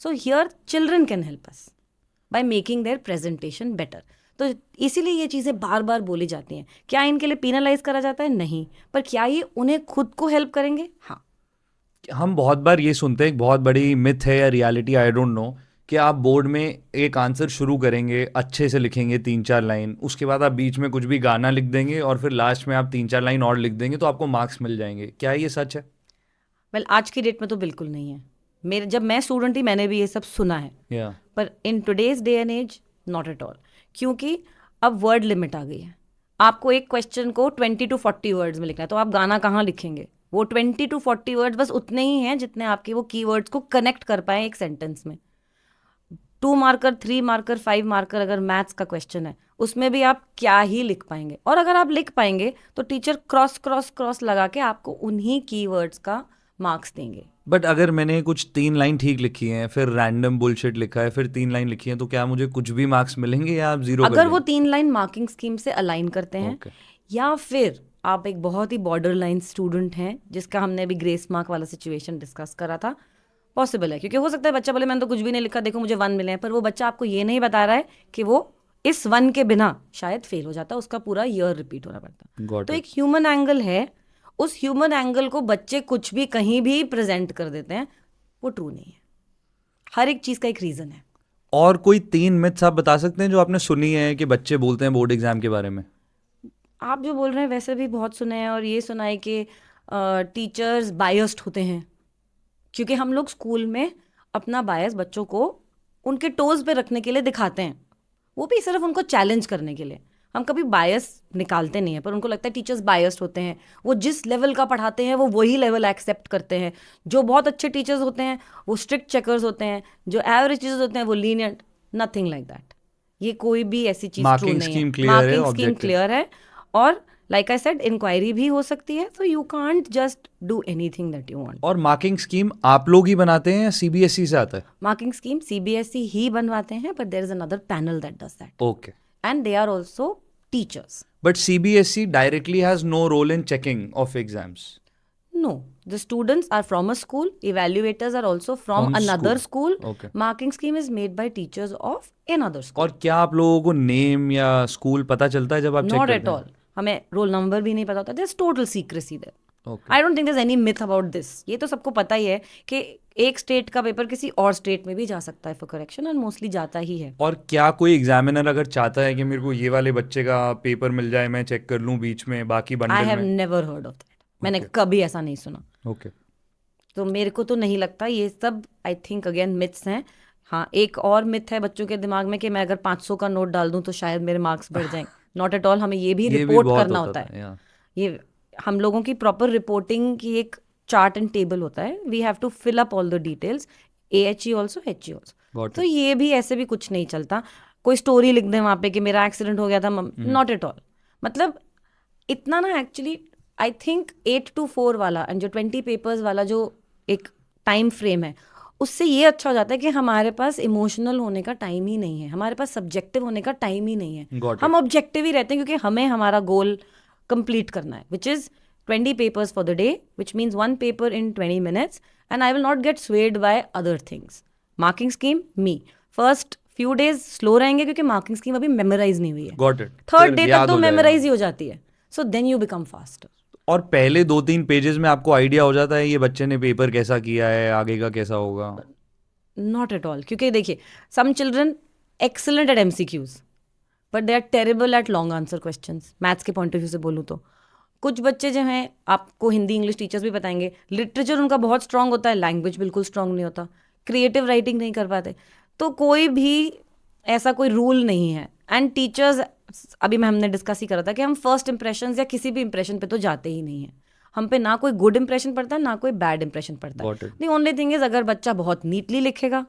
So here children can help us by making their presentation better. तो इसीलिए ये चीज़ें बार बार बोली जाती हैं। क्या इनके लिए पेनलाइज करा जाता है? नहीं। पर क्या ये उन्हें खुद को हेल्प करेंगे? हाँ। हम बहुत बार ये सुनते हैं, एक बहुत बड़ी मिथ है या रियलिटी, आई डोंट नो, कि आप बोर्ड में एक आंसर शुरू करेंगे, अच्छे से लिखेंगे 3-4 लाइन, उसके बाद आप बीच में कुछ भी गाना लिख देंगे और फिर लास्ट में आप 3-4 लाइन और लिख देंगे तो आपको मार्क्स मिल जाएंगे। क्या ये सच है? वेल, आज की डेट में तो बिल्कुल नहीं है। जब मैं स्टूडेंट थी मैंने भी ये सब सुना है, पर in today's day and age not at all. क्योंकि अब वर्ड लिमिट आ गई है। आपको एक क्वेश्चन को 20 to 40 वर्ड्स में लिखना है, तो आप गाना कहाँ लिखेंगे? वो 20 to 40 वर्ड्स बस उतने ही हैं जितने आपके वो कीवर्ड्स को कनेक्ट कर पाए एक सेंटेंस में। 2 मार्कर, 3 मार्कर, 5 मार्कर अगर मैथ्स का क्वेश्चन है, उसमें भी आप क्या ही लिख पाएंगे? और अगर आप लिख पाएंगे तो टीचर क्रॉस क्रॉस क्रॉस लगा के आपको उन्हीं कीवर्ड्स का मार्क्स देंगे। बट अगर मैंने कुछ 3 लाइन ठीक लिखी है, फिर रैंडम बुलशिट लिखा है, फिर 3 लाइन लिखी है, तो क्या मुझे कुछ भी मार्क्स मिलेंगे या आप जीरो? अगर वो 3 लाइन मार्किंग स्कीम से अलाइन करते हैं, Okay. या फिर आप एक बहुत ही बॉर्डर लाइन स्टूडेंट हैं जिसका हमने अभी ग्रेस मार्क वाला सिचुएशन डिस्कस करा था, पॉसिबल है, क्योंकि हो सकता है बच्चा बोले मैंने तो कुछ भी नहीं लिखा, देखो मुझे 1 मिले हैं, पर वो बच्चा आपको ये नहीं बता रहा है कि वो इस 1 के बिना शायद फेल हो जाता, उसका पूरा ईयर रिपीट होना पड़ता। तो एक ह्यूमन एंगल है, उस ह्यूमन एंगल को बच्चे कुछ भी कहीं भी प्रेजेंट कर देते हैं, वो ट्रू नहीं है। हर एक चीज का एक रीजन है। और कोई 3 मिथ्स आप बता सकते हैं जो आपने सुनी है कि बच्चे बोलते हैं बोर्ड एग्जाम के बारे में? आप जो बोल रहे हैं वैसे भी बहुत सुने हैं, और ये सुना है कि टीचर्स बायस्ड होते हैं, क्योंकि हम लोग स्कूल में अपना बायस बच्चों को उनके टोज पे रखने के लिए दिखाते हैं, वो भी सिर्फ उनको चैलेंज करने के लिए। हम कभी बायस निकालते नहीं है, पर उनको लगता है टीचर्स बायस्ड होते हैं, वो जिस लेवल का पढ़ाते हैं वो वही लेवल एक्सेप्ट करते हैं। जो बहुत अच्छे टीचर्स होते हैं वो स्ट्रिक्ट चेकर्स होते हैं, जो एवरेज टीचर्स होते हैं वो लीनियंट। Nothing like that. ये कोई भी ऐसी चीज ट्रू नहीं है। मार्किंग स्कीम क्लियर है, और लाइक आई सेड इंक्वायरी भी हो सकती है, तो you can't just do anything that you want. और मार्किंग स्कीम आप लोग ही बनाते हैं या सीबीएसई से आता है? मार्किंग स्कीम सीबीएसई ही बनवाते हैं, but there is another panel that does that. Okay. And they are also teachers. But CBSE directly has no role in checking of exams. No, the students are from a school, evaluators are also from another school. Okay. Marking scheme is made by teachers of another school. और क्या आप लोगों को नेम या स्कूल पता चलता है जब आप चेक Not करते at हैं? all. हमें रोल नंबर भी नहीं पता होता। There's total secrecy there. Okay. I don't think there's any myth about this. ये तो सबको पता ही है कि एक स्टेट का पेपर किसी और स्टेट में भी जा सकता है फॉर करेक्शन, और मोस्टली जाता ही है। और क्या कोई एग्जामिनर अगर चाहता है कि मेरे को ये वाले बच्चे का पेपर मिल जाए, मैं चेक कर लूं बीच में, बाकी बंडल में? I have never heard of that. मैंने कभी ऐसा नहीं सुना। ओके। तो मेरे को तो नहीं लगता, ये सब आई थिंक अगेन मिथ्स हैं। हाँ, एक और मिथ है बच्चों के दिमाग में कि मैं अगर 500 का नोट डाल दूं तो शायद मेरे मार्क्स बढ़ जाएं। Not at all. हमें ये भी रिपोर्ट करना होता है। ये हम लोगों की प्रॉपर रिपोर्टिंग की एक चार्ट एंड टेबल होता है। We have to fill up all the details, AHE also, HE also. तो ये भी ऐसे भी कुछ नहीं चलता। कोई स्टोरी लिख दें वहाँ पे कि मेरा एक्सीडेंट हो गया था, नॉट एट ऑल। मतलब इतना ना, एक्चुअली आई थिंक 8 to 4 वाला एंड जो 20 पेपर्स वाला जो एक टाइम फ्रेम है, उससे ये अच्छा हो जाता है कि हमारे पास इमोशनल होने का टाइम ही नहीं है, हमारे पास सब्जेक्टिव होने का टाइम ही नहीं है। हम ऑब्जेक्टिव ही रहते हैं, क्योंकि हमें हमारा गोल कंप्लीट करना है, which is 20 papers for the day, which means 1 paper in 20 minutes, and I will not get swayed by other things. Marking scheme me first few days slow रहेंगे क्योंकि मार्किंग स्कीम अभी मेमोराइज नहीं हुई है। Got it. थर्ड डे तक तो मेमोराइज ही हो जाती है, so then you become faster. और पहले 2-3 पेजेस में आपको आइडिया हो जाता है ये बच्चे ने पेपर कैसा किया है, आगे का कैसा होगा? नॉट एट ऑल, क्योंकि देखिए some children excellent at MCQs but they are terrible at long answer questions. Maths के पॉइंट ऑफ व्यू से बोलूँ तो कुछ बच्चे जो हैं, आपको हिंदी इंग्लिश टीचर्स भी बताएंगे, लिटरेचर उनका बहुत स्ट्रांग होता है, लैंग्वेज बिल्कुल स्ट्रांग नहीं होता, क्रिएटिव राइटिंग नहीं कर पाते। तो कोई भी ऐसा कोई रूल नहीं है। एंड टीचर्स, अभी मैं हमने डिस्कस ही करा था कि हम फर्स्ट इंप्रेशन या किसी भी इंप्रेशन पे तो जाते ही नहीं है। हम पे ना कोई गुड इंप्रेशन पड़ता है ना कोई बैड इंप्रेशन पड़ता है। द ओनली थिंग इज अगर बच्चा बहुत नीटली लिखेगा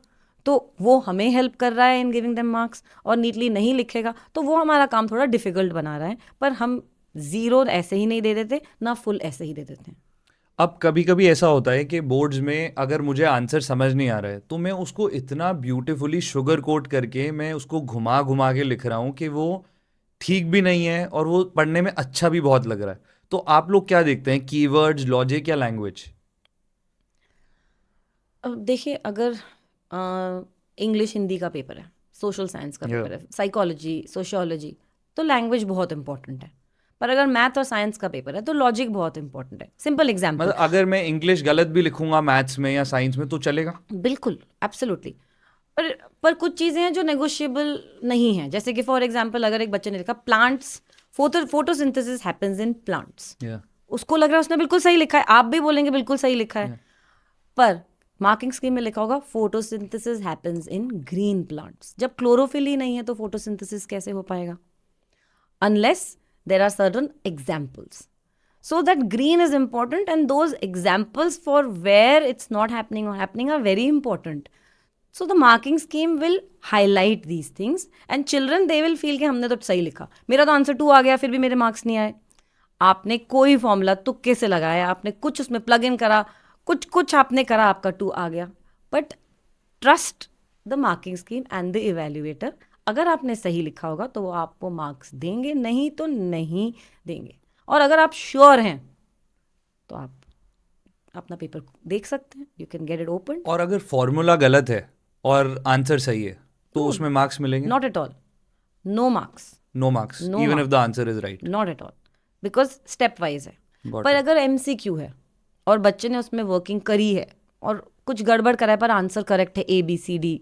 तो वो हमें हेल्प कर रहा है इन गिविंग देम मार्क्स, और नीटली नहीं लिखेगा तो वो हमारा काम थोड़ा डिफिकल्ट बना रहा है। पर हम 0 ऐसे ही नहीं दे देते, ना फुल ऐसे ही दे देते हैं। अब कभी कभी ऐसा होता है कि बोर्ड्स में अगर मुझे आंसर समझ नहीं आ रहा है तो मैं उसको इतना ब्यूटीफुली शुगर कोट करके मैं उसको घुमा घुमा के लिख रहा हूँ कि वो ठीक भी नहीं है और वो पढ़ने में अच्छा भी बहुत लग रहा है। तो आप लोग क्या देखते हैं, कीवर्ड्स, लॉजिक या लैंग्वेज? देखिए, अगर इंग्लिश हिंदी का पेपर है, सोशल साइंस का पेपर है, साइकोलॉजी, सोशियोलॉजी, तो लैंग्वेज बहुत इंपॉर्टेंट है। पर अगर मैथ और साइंस का पेपर है तो लॉजिक बहुत इंपॉर्टेंट है। सिंपल एग्जांपल, मतलब अगर मैं इंग्लिश गलत भी लिखूंगा मैथ्स में या साइंस में तो चलेगा? बिल्कुल, एब्सोल्युटली। पर कुछ चीज़ें हैं जो नेगोशिएबल नहीं है। जैसे कि फॉर एग्जांपल अगर एक बच्चे ने लिखा plants, photosynthesis happens in plants, उसको लग रहा है उसने बिल्कुल सही लिखा है, आप भी बोलेंगे बिल्कुल सही लिखा है, पर मार्किंग स्कीम में लिखा होगा photosynthesis happens in green plants. जब क्लोरोफिल ही नहीं है तो फोटोसिंथेसिस कैसे हो पाएगा? Unless there are certain examples. So that green is important, and those examples for where it's not happening or happening are very important. So the marking scheme will highlight these things, and children, they will feel कि हमने तो सही लिखा, मेरा तो आंसर 2 आ गया फिर भी मेरे मार्क्स नहीं आए। आपने कोई फॉर्मूला तुक्के से लगाया, आपने कुछ उसमें प्लग इन करा, कुछ कुछ आपने करा, आपका 2 आ गया, but trust the marking scheme and the evaluator. अगर आपने सही लिखा होगा तो वो आपको मार्क्स देंगे, नहीं तो नहीं देंगे। और अगर आप श्योर हैं तो आप अपना पेपर देख सकते हैं, you can get it open. और अगर फॉर्मूला गलत है और आंसर सही है तो उसमें मार्क्स मिलेंगे? Not at all, no marks. No marks even if the answer is right? Not at all, because step wise है। पर अगर MCQ है और बच्चे ने उसमें वर्किंग करी है और कुछ गड़बड़ करा है पर आंसर करेक्ट है ABCD,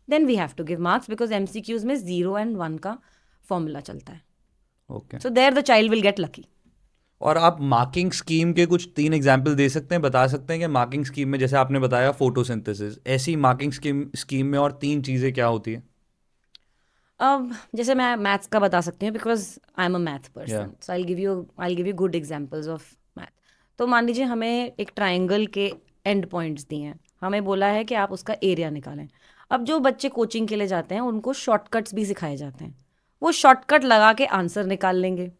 then we have to give marks, because MCQs में 0 and 1 का फॉर्मूला चलता है। Okay, so there the child will get lucky. और आप मार्किंग स्कीम के कुछ 3 एग्जाम्पल दे सकते हैं, बता सकते हैं कि मार्किंग स्कीम में जैसे आपने बताया फोटोसिंथेसिस, ऐसी मार्किंग स्कीम में और 3 चीज़ें क्या होती है? अब जैसे मैं मैथ्स का बता सकती हूँ, because I am a math person, so I give you good examples of math. तो मान लीजिए हमें एक ट्राइंगल के एंड पॉइंट्स दिए हैं, हमें बोला है कि आप उसका एरिया निकालें। अब जो बच्चे कोचिंग के लिए जाते हैं उनको शॉर्टकट्स भी सिखाए जाते हैं, वो शॉर्टकट लगा के आंसर निकाल लेंगे,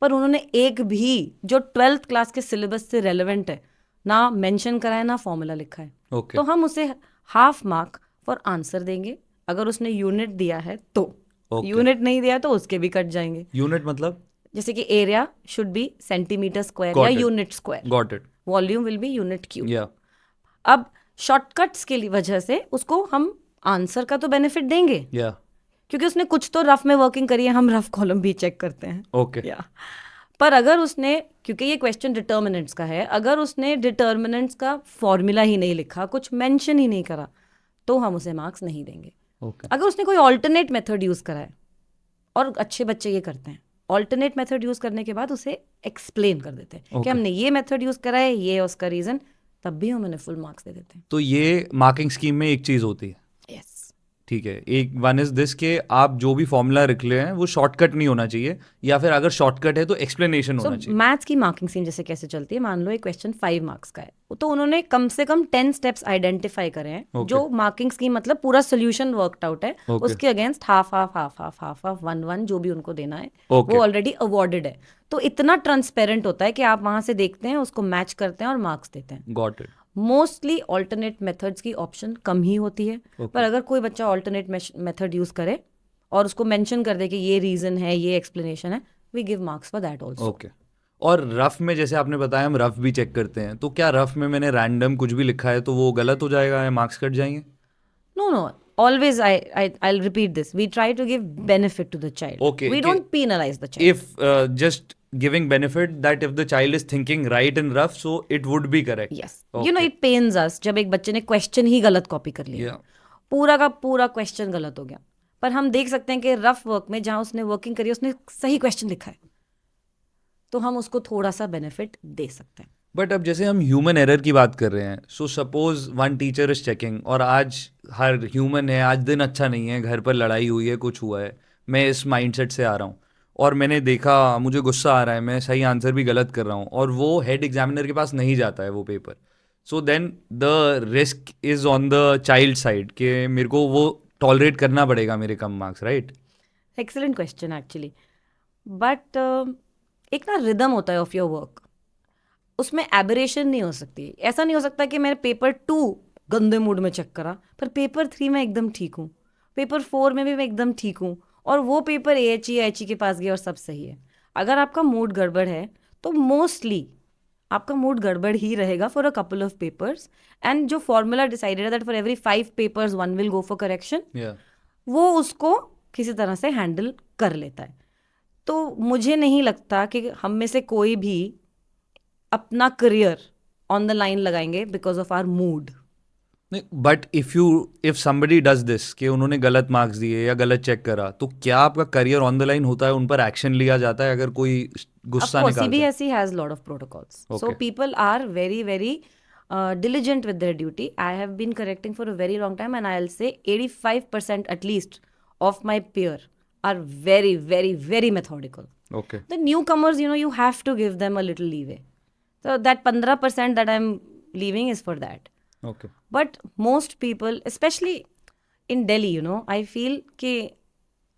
पर उन्होंने एक भी जो 12th क्लास के सिलेबस से रेलेवेंट है ना मेंशन करा है ना फॉर्मूला लिखा है। Okay. तो हम उसे हाफ मार्क फॉर आंसर देंगे, अगर उसने यूनिट दिया है तो। यूनिट नहीं दिया तो उसके भी कट जाएंगे। यूनिट मतलब? जैसे कि area should be centimetre square या unit square. Got it. Volume will be unit cube. या अब शॉर्टकट्स के लिए वजह से उसको हम आंसर का तो बेनिफिट देंगे, क्योंकि उसने कुछ तो रफ में वर्किंग करी है, हम रफ कॉलम भी चेक करते हैं। ओके। या पर अगर उसने, क्योंकि ये क्वेश्चन डिटर्मिनेंट्स का है, अगर उसने डिटर्मिनेंट्स का फॉर्मूला ही नहीं लिखा, कुछ मेंशन ही नहीं करा, तो हम उसे मार्क्स नहीं देंगे। अगर उसने कोई ऑल्टरनेट मेथड यूज करा है, और अच्छे बच्चे ये करते हैं, ऑल्टरनेट मेथड यूज करने के बाद उसे एक्सप्लेन कर देते हैं कि हमने ये मेथड यूज करा है, ये उसका रीजन, तब भी हम उन्हें फुल मार्क्स दे देते हैं। तो ये मार्किंग स्कीम में एक चीज होती है। यस, ठीक है। एक वन इज दिस के आप जो भी फॉर्मूला रख ले हैं वो शॉर्टकट नहीं होना चाहिए, या फिर अगर शॉर्टकट है तो एक्सप्लेनेशन होना चाहिए। मैथ्स की मार्किंग स्कीम जैसे कैसे चलती है, मान लो एक क्वेश्चन 5 मार्क्स का है, तो उन्होंने कम से कम 10 स्टेप्स आइडेंटिफाई करे हैं, जो मार्किंग स्कीम मतलब पूरा सोल्यूशन वर्कड आउट है, उसके against half half half half half half 1 जो भी उनको देना है वो ऑलरेडी अवॉर्डेड है। तो इतना ट्रांसपेरेंट होता है कि आप वहां से देखते हैं, उसको मैच करते हैं और मार्क्स देते हैं। Got it. Mostly alternate methods की ऑप्शन कम ही होती है, पर अगर कोई बच्चा ऑल्टरनेट मेथड यूज करे और उसको मेंशन कर दे कि ये रीजन है, ये एक्सप्लेनेशन है, we give marks for that also. Okay. और रफ में जैसे आपने बताया हम रफ भी चेक करते हैं, तो क्या रफ में मैंने रैंडम कुछ भी लिखा है तो वो गलत हो जाएगा या मार्क्स कट जाएंगे? No no, always I'll repeat this, we try to give benefit to the child. Okay, we don't penalize the child. If just giving benefit that if the child is thinking right and rough, so it would be correct. Yes. You know, it pains us जब एक बच्चे ने क्वेश्चन ही गलत कॉपी कर लिया, पूरा का पूरा क्वेश्चन गलत हो गया, पर हम देख सकते हैं कि रफ वर्क में जहां उसने वर्किंग करी उसने सही क्वेश्चन लिखा है, तो हम उसको थोड़ा सा बेनिफिट दे सकते हैं। बट अब जैसे हम ह्यूमन एरर की बात कर रहे हैं, so suppose one teacher is checking और आज हर ह्यूमन है, आज दिन अच्छा नहीं है, घर पर लड़ाई हुई है, कुछ हुआ है, मैं इस माइंडसेट से आ रहा हूँ और मैंने देखा मुझे गुस्सा आ रहा है, मैं सही आंसर भी गलत कर रहा हूँ और वो हेड एग्जामिनर के पास नहीं जाता है वो paper, so then the risk is on the child side कि मेरे को वो टॉलरेट करना पड़ेगा मेरे कम marks, right? Excellent question actually, but एक ना रिदम होता है ऑफ योर वर्क, उसमें एबरेशन नहीं हो सकती। ऐसा नहीं हो सकता कि मैंने पेपर 2 गंदे मूड में चेक करा पर पेपर 3 में एकदम ठीक हूँ, पेपर 4 में भी मैं एकदम ठीक हूँ और वो पेपर AHE के पास गया और सब सही है। अगर आपका मूड गड़बड़ है तो मोस्टली आपका मूड गड़बड़ ही रहेगा for a couple of papers, and जो फॉर्मूला डिसाइडेड है that for every 5 papers 1 will go for correction, वो उसको किसी तरह से हैंडल कर लेता है। तो मुझे नहीं लगता कि हम में से कोई भी अपना करियर ऑन द लाइन लगाएंगे because of our mood. But if somebody does this कि उन्होंने गलत मार्क्स दिए या गलत चेक करा, तो क्या आपका करियर ऑन द लाइन होता है, उन पर एक्शन लिया जाता है अगर कोई गुस्सा निकालता है? CBSE has lot of protocols. Okay. So people are very very diligent with their duty. I have been correcting for a very long time and I'll say 85% at least of my peer are very very very methodical. Okay. The newcomers, you know, you have to give them a little leeway. So that 15% that I'm leaving is for that. Okay. But most people, especially in Delhi, you know, I feel कि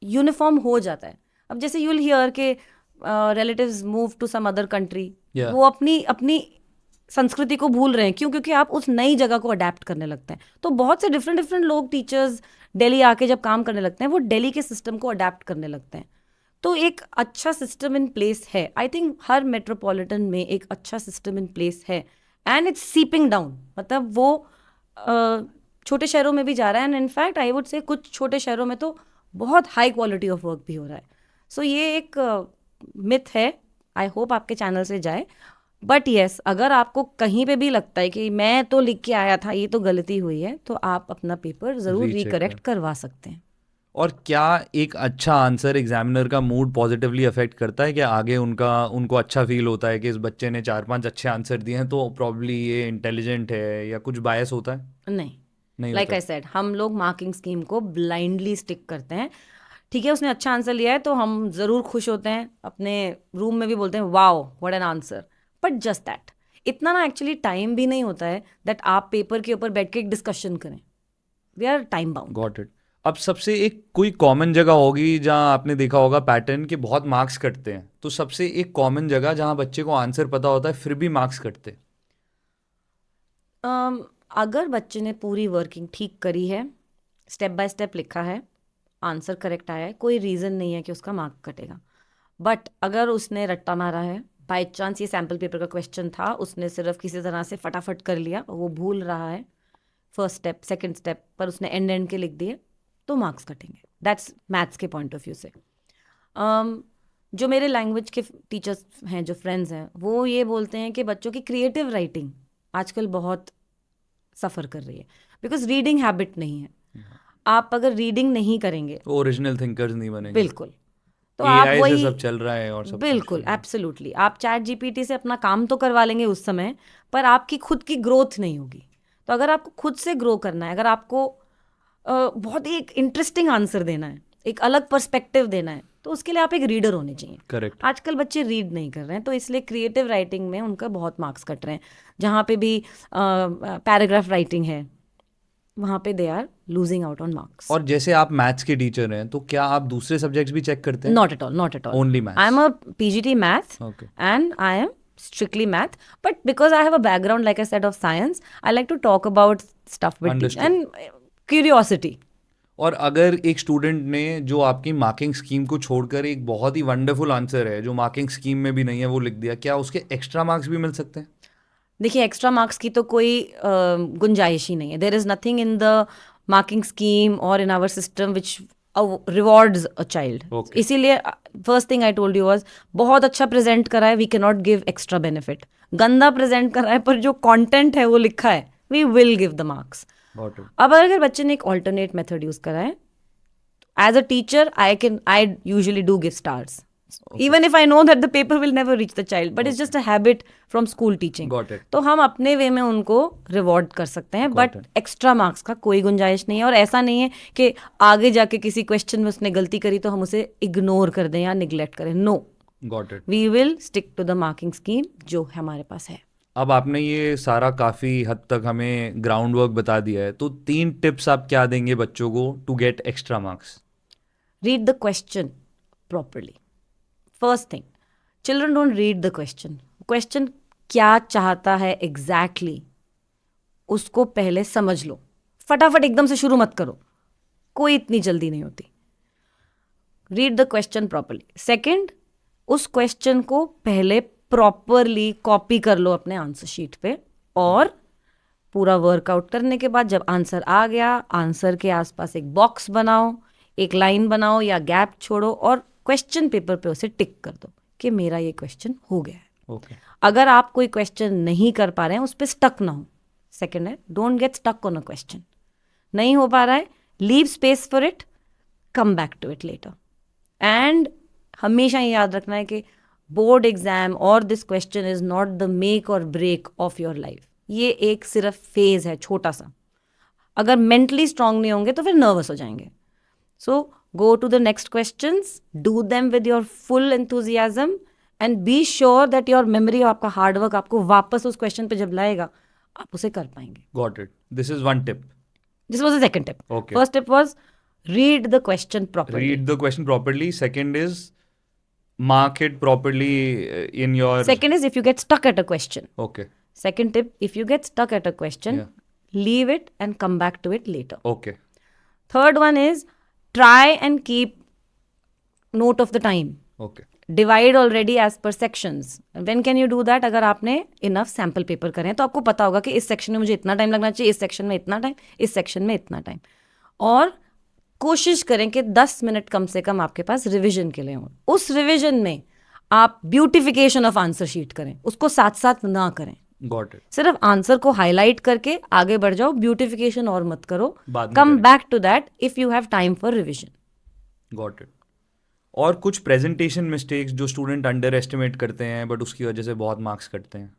uniform हो जाता है। अब जैसे you'll hear कि relatives move to some other country, वो अपनी संस्कृति को भूल रहे हैं। क्यों? क्योंकि आप उस नई जगह को अडेप्ट करने लगते हैं। तो बहुत से डिफरेंट लोग, टीचर्स दिल्ली आके जब काम करने लगते हैं, वो दिल्ली के सिस्टम को अडेप्ट करने लगते हैं। तो एक अच्छा सिस्टम इन प्लेस है। आई थिंक हर मेट्रोपॉलिटन में एक अच्छा सिस्टम इन प्लेस है, एंड इट्स सीपिंग डाउन। मतलब वो छोटे शहरों में भी जा रहा है, एंड इनफैक्ट आई वुड से कुछ छोटे शहरों में तो बहुत हाई क्वालिटी ऑफ वर्क भी हो रहा है। सो ये एक मिथ है, आई होप आपके चैनल से जाए। बट येस, अगर आपको कहीं पे भी लगता है कि मैं तो लिख के आया था, ये तो गलती हुई है, तो आप अपना पेपर ज़रूर रिकरेक्ट करवा सकते हैं। और क्या एक अच्छा आंसर एग्जामिनर का मूड पॉजिटिवली अफेक्ट करता है कि आगे उनको अच्छा फील होता है कि इस बच्चे ने 4-5 अच्छे आंसर दिए हैं तो प्रॉब्ली ये इंटेलिजेंट है, या कुछ बायस होता है? नहीं, लाइक आई सेड, हम लोग मार्किंग स्कीम को ब्लाइंडली स्टिक करते हैं। ठीक है, उसने अच्छा आंसर लिया है तो हम ज़रूर खुश होते हैं, अपने रूम में भी बोलते हैं wow what an answer. But just that, इतना ना एक्चुअली टाइम भी नहीं होता है दैट आप पेपर के ऊपर बैठ के एक डिस्कशन करें। We are time bound. Got it. अब सबसे एक कोई कॉमन जगह होगी जहां आपने देखा होगा पैटर्न के बहुत मार्क्स कटते हैं, तो सबसे एक कॉमन जगह जहां बच्चे को आंसर पता होता है फिर भी मार्क्स कटते हैं? अगर बच्चे ने पूरी वर्किंग ठीक करी है, स्टेप बाय स्टेप लिखा है, आंसर करेक्ट आया है, कोई रीज़न नहीं है कि उसका मार्क कटेगा। बट अगर उसने रट्टा मारा है, बाय चांस ये सैम्पल पेपर का क्वेश्चन था, उसने सिर्फ किसी तरह से फटाफट कर लिया, वो भूल रहा है फर्स्ट स्टेप सेकंड स्टेप पर, उसने एंड के लिख दिए, तो मार्क्स कटेंगे। दैट्स मैथ्स के पॉइंट ऑफ व्यू से। जो मेरे लैंग्वेज के टीचर्स हैं, जो फ्रेंड्स हैं, वो ये बोलते हैं कि बच्चों की क्रिएटिव राइटिंग आजकल बहुत सफ़र कर रही है, बिकॉज रीडिंग हैबिट नहीं है। आप अगर रीडिंग नहीं करेंगे तो ओरिजिनल थिंकर्स नहीं बनेंगे। बिल्कुल। तो आप वही सब चल रहा है और सब बिल्कुल एब्सोल्युटली, आप चैट जीपीटी से अपना काम तो करवा लेंगे उस समय, पर आपकी खुद की ग्रोथ नहीं होगी। तो अगर आपको खुद से ग्रो करना है, अगर आपको बहुत ही एक इंटरेस्टिंग आंसर देना है, एक अलग पर्सपेक्टिव देना है, तो उसके लिए आप एक रीडर होने चाहिए। करेक्ट। आजकल बच्चे रीड नहीं कर रहे हैं, तो इसलिए क्रिएटिव राइटिंग में उनका बहुत मार्क्स कट रहे हैं। जहाँ पे भी पैराग्राफ राइटिंग है, वहाँ पे they are losing out on marks. और जैसे आप मैथ्स के टीचर हैं, तो क्या आप दूसरे सब्जेक्ट्स भी चेक करते हैं? Not at all, not at all, only maths. I am a PGT math and I am strictly math, but because I have a background, like I said, of science, I like to talk about stuff with and curiosity. और अगर एक स्टूडेंट ने जो आपकी मार्किंग स्कीम को छोड़कर एक बहुत ही वंडरफुल आंसर है जो मार्किंग स्कीम में भी नहीं है वो लिख दिया, क्या उसके एक्स्ट्रा मार्क्स भी मिल सकते हैं? देखिए, एक्स्ट्रा मार्क्स की तो कोई गुंजाइश ही नहीं है। There is nothing in the marking scheme और in our system which rewards a child. इसीलिए first thing I told you was, बहुत अच्छा प्रेजेंट करा है, we can not give extra benefit. गंदा प्रेजेंट करा है पर जो कंटेंट है वो लिखा है, we will give the marks. अब अगर बच्चे ने एक ऑल्टरनेट मेथड यूज करा है, as a teacher I usually do give stars, even if I know that the paper will never reach the child, but it's just a habit from school teaching. तो हम अपने वे में उनको रिवॉर्ड कर सकते हैं, बट एक्स्ट्रा मार्क्स का कोई गुंजाइश नहीं है। और ऐसा नहीं है कि आगे जाके किसी क्वेश्चन में उसने गलती करी तो हम उसे इग्नोर कर दें या निगलेक्ट करें। No, we will stick to the marking scheme जो हमारे पास है। अब आपने ये सारा काफ़ी हद तक हमें ग्राउंड वर्क बता दिया है, तो 3 टिप्स आप क्या देंगे बच्चों को to get extra marks? Read the question properly. First thing, children don't read the question. Question क्या चाहता है एग्जैक्टली, उसको पहले समझ लो। फटाफट एकदम से शुरू मत करो, कोई इतनी जल्दी नहीं होती। Read the question properly. Second, उस क्वेश्चन को पहले प्रॉपरली कॉपी कर लो अपने आंसर शीट पे, और पूरा वर्कआउट करने के बाद जब आंसर आ गया, आंसर के आसपास एक बॉक्स बनाओ, एक लाइन बनाओ या गैप छोड़ो, और क्वेश्चन पेपर पे उसे टिक कर दो कि मेरा ये क्वेश्चन हो गया है। अगर आप कोई क्वेश्चन नहीं कर पा रहे हैं, उस पर स्टक ना हो। सेकंड है, don't get stuck on a question. नहीं हो पा रहा है, leave space for it, come back to it later. And हमेशा ये याद रखना है कि बोर्ड एग्जाम और this question is not the make और ब्रेक ऑफ योर लाइफ। ये एक सिर्फ फेज है छोटा सा। अगर मेंटली स्ट्रांग नहीं होंगे तो फिर नर्वस हो जाएंगे। सो go to the next questions, do them with your full enthusiasm and be sure that your memory, आपका hard work आपको वापस उस question पे जब लाएगा, आप उसे कर पाएंगे। Got it. This is one tip. This was the second tip. Okay. First tip was read the question properly. Read the question properly. Second is mark it properly in your... Second is if you get stuck at a question. Okay. Second tip, if you get stuck at a question, leave it and come back to it later. Okay. Third one is try and keep note of the time. Okay. Divide already as per sections. When can you do that? अगर आपने enough sample paper करें तो आपको पता होगा कि इस सेक्शन में मुझे इतना टाइम लगना चाहिए, इस सेक्शन में इतना टाइम, इस सेक्शन में इतना टाइम. और कोशिश करें कि 10 मिनट कम से कम आपके पास रिविजन के लिए हो. उस रिविजन में आप ब्यूटिफिकेशन ऑफ आंसर शीट करें, उसको साथ साथ ना करें. Got it. सिर्फ आंसर को हाईलाइट करके आगे बढ़ जाओ, ब्यूटिफिकेशन और मत करो. बाद में कम करें. Back to that if you have time for revision. Got it. और कुछ प्रेजेंटेशन मिस्टेक्स जो स्टूडेंट अंडर एस्टिमेट करते हैं बट उसकी वजह से बहुत मार्क्स कटते हैं.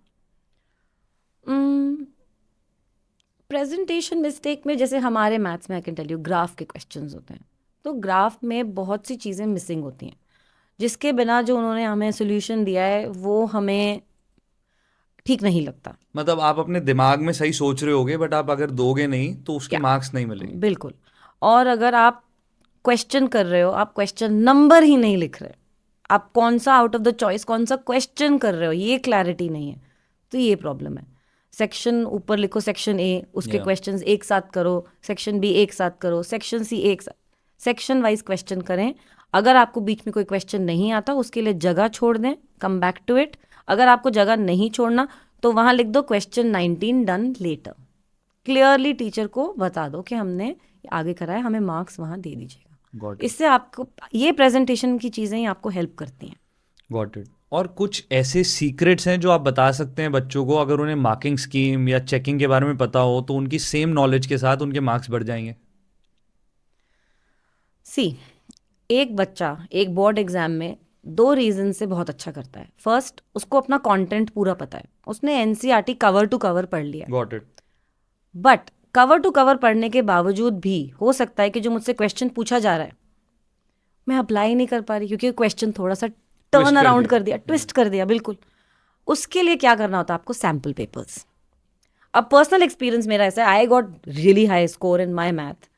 प्रेजेंटेशन मिस्टेक में जैसे हमारे मैथ्स में I can tell you graph के क्वेश्चंस होते हैं, तो ग्राफ में बहुत सी चीज़ें मिसिंग होती हैं जिसके बिना जो उन्होंने हमें सोल्यूशन दिया है वो हमें ठीक नहीं लगता. मतलब आप अपने दिमाग में सही सोच रहे होगे बट आप अगर दोगे नहीं तो उसके मार्क्स नहीं मिलेंगे. बिल्कुल. और अगर आप क्वेश्चन कर रहे हो, आप क्वेश्चन नंबर ही नहीं लिख रहे, आप कौन सा आउट ऑफ द चॉइस कौन सा क्वेश्चन कर रहे हो ये क्लैरिटी नहीं है, तो ये प्रॉब्लम है. सेक्शन ऊपर लिखो सेक्शन ए, उसके क्वेश्चंस एक साथ करो, सेक्शन बी एक साथ करो, सेक्शन सी एक साथ, सेक्शन वाइज क्वेश्चन करें. अगर आपको बीच में कोई क्वेश्चन नहीं आता उसके लिए जगह छोड़ दें, कम बैक टू इट. अगर आपको जगह नहीं छोड़ना तो वहाँ लिख दो question 19 done later. Clearly teacher को बता दो कि हमने आगे कराया, हमें मार्क्स वहाँ दे दीजिएगा. इससे आपको ये प्रेजेंटेशन की चीज़ें ही आपको हेल्प करती हैं. Got it. और कुछ ऐसे सीक्रेट्स हैं जो आप बता सकते हैं बच्चों को, अगर उन्हें मार्किंग स्कीम या चेकिंग के बारे में पता हो तो उनकी सेम नॉलेज के साथ उनके मार्क्स बढ़ जाएंगे. एक बच्चा एक बोर्ड एग्जाम में 2 रीज़न से बहुत अच्छा करता है. फर्स्ट, उसको अपना कंटेंट पूरा पता है, उसने एनसीईआरटी कवर टू कवर पढ़ लिया. Got it. But cover to cover पढ़ने के बावजूद भी हो सकता है कि जो मुझसे क्वेश्चन पूछा जा रहा है मैं अप्लाई नहीं कर पा रही क्योंकि क्वेश्चन थोड़ा सा टर्न अराउंड कर दिया, ट्विस्ट कर दिया. बिल्कुल. उसके लिए क्या करना होता है आपको? Sample papers. अब पर्सनल एक्सपीरियंस मेरा ऐसा है, I got really high score in my math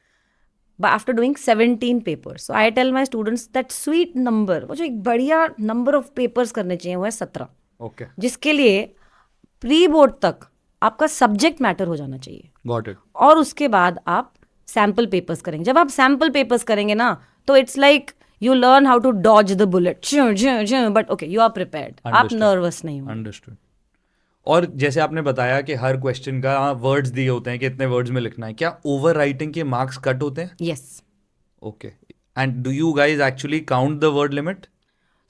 after doing 17 papers. So I tell my students that sweet number, वो जो एक बढ़िया नंबर ऑफ पेपर्स करने चाहिए वो है 17. ओके. जिसके लिए प्री बोर्ड तक आपका सब्जेक्ट मैटर हो जाना चाहिए. Got it. और उसके बाद आप सैम्पल पेपर्स करेंगे. जब आप सैम्पल पेपर्स करेंगे ना तो it's like you learn how to dodge the bullet, but okay you are prepared. आप नर्वस नहीं हो. अंडरस्टूड. और जैसे आपने बताया कि हर क्वेश्चन का वर्ड्स दिए होते हैं कि इतने वर्ड्स में लिखना है, क्या ओवर राइटिंग के मार्क्स कट होते हैं? Yes. Okay. And do you guys actually count the word limit?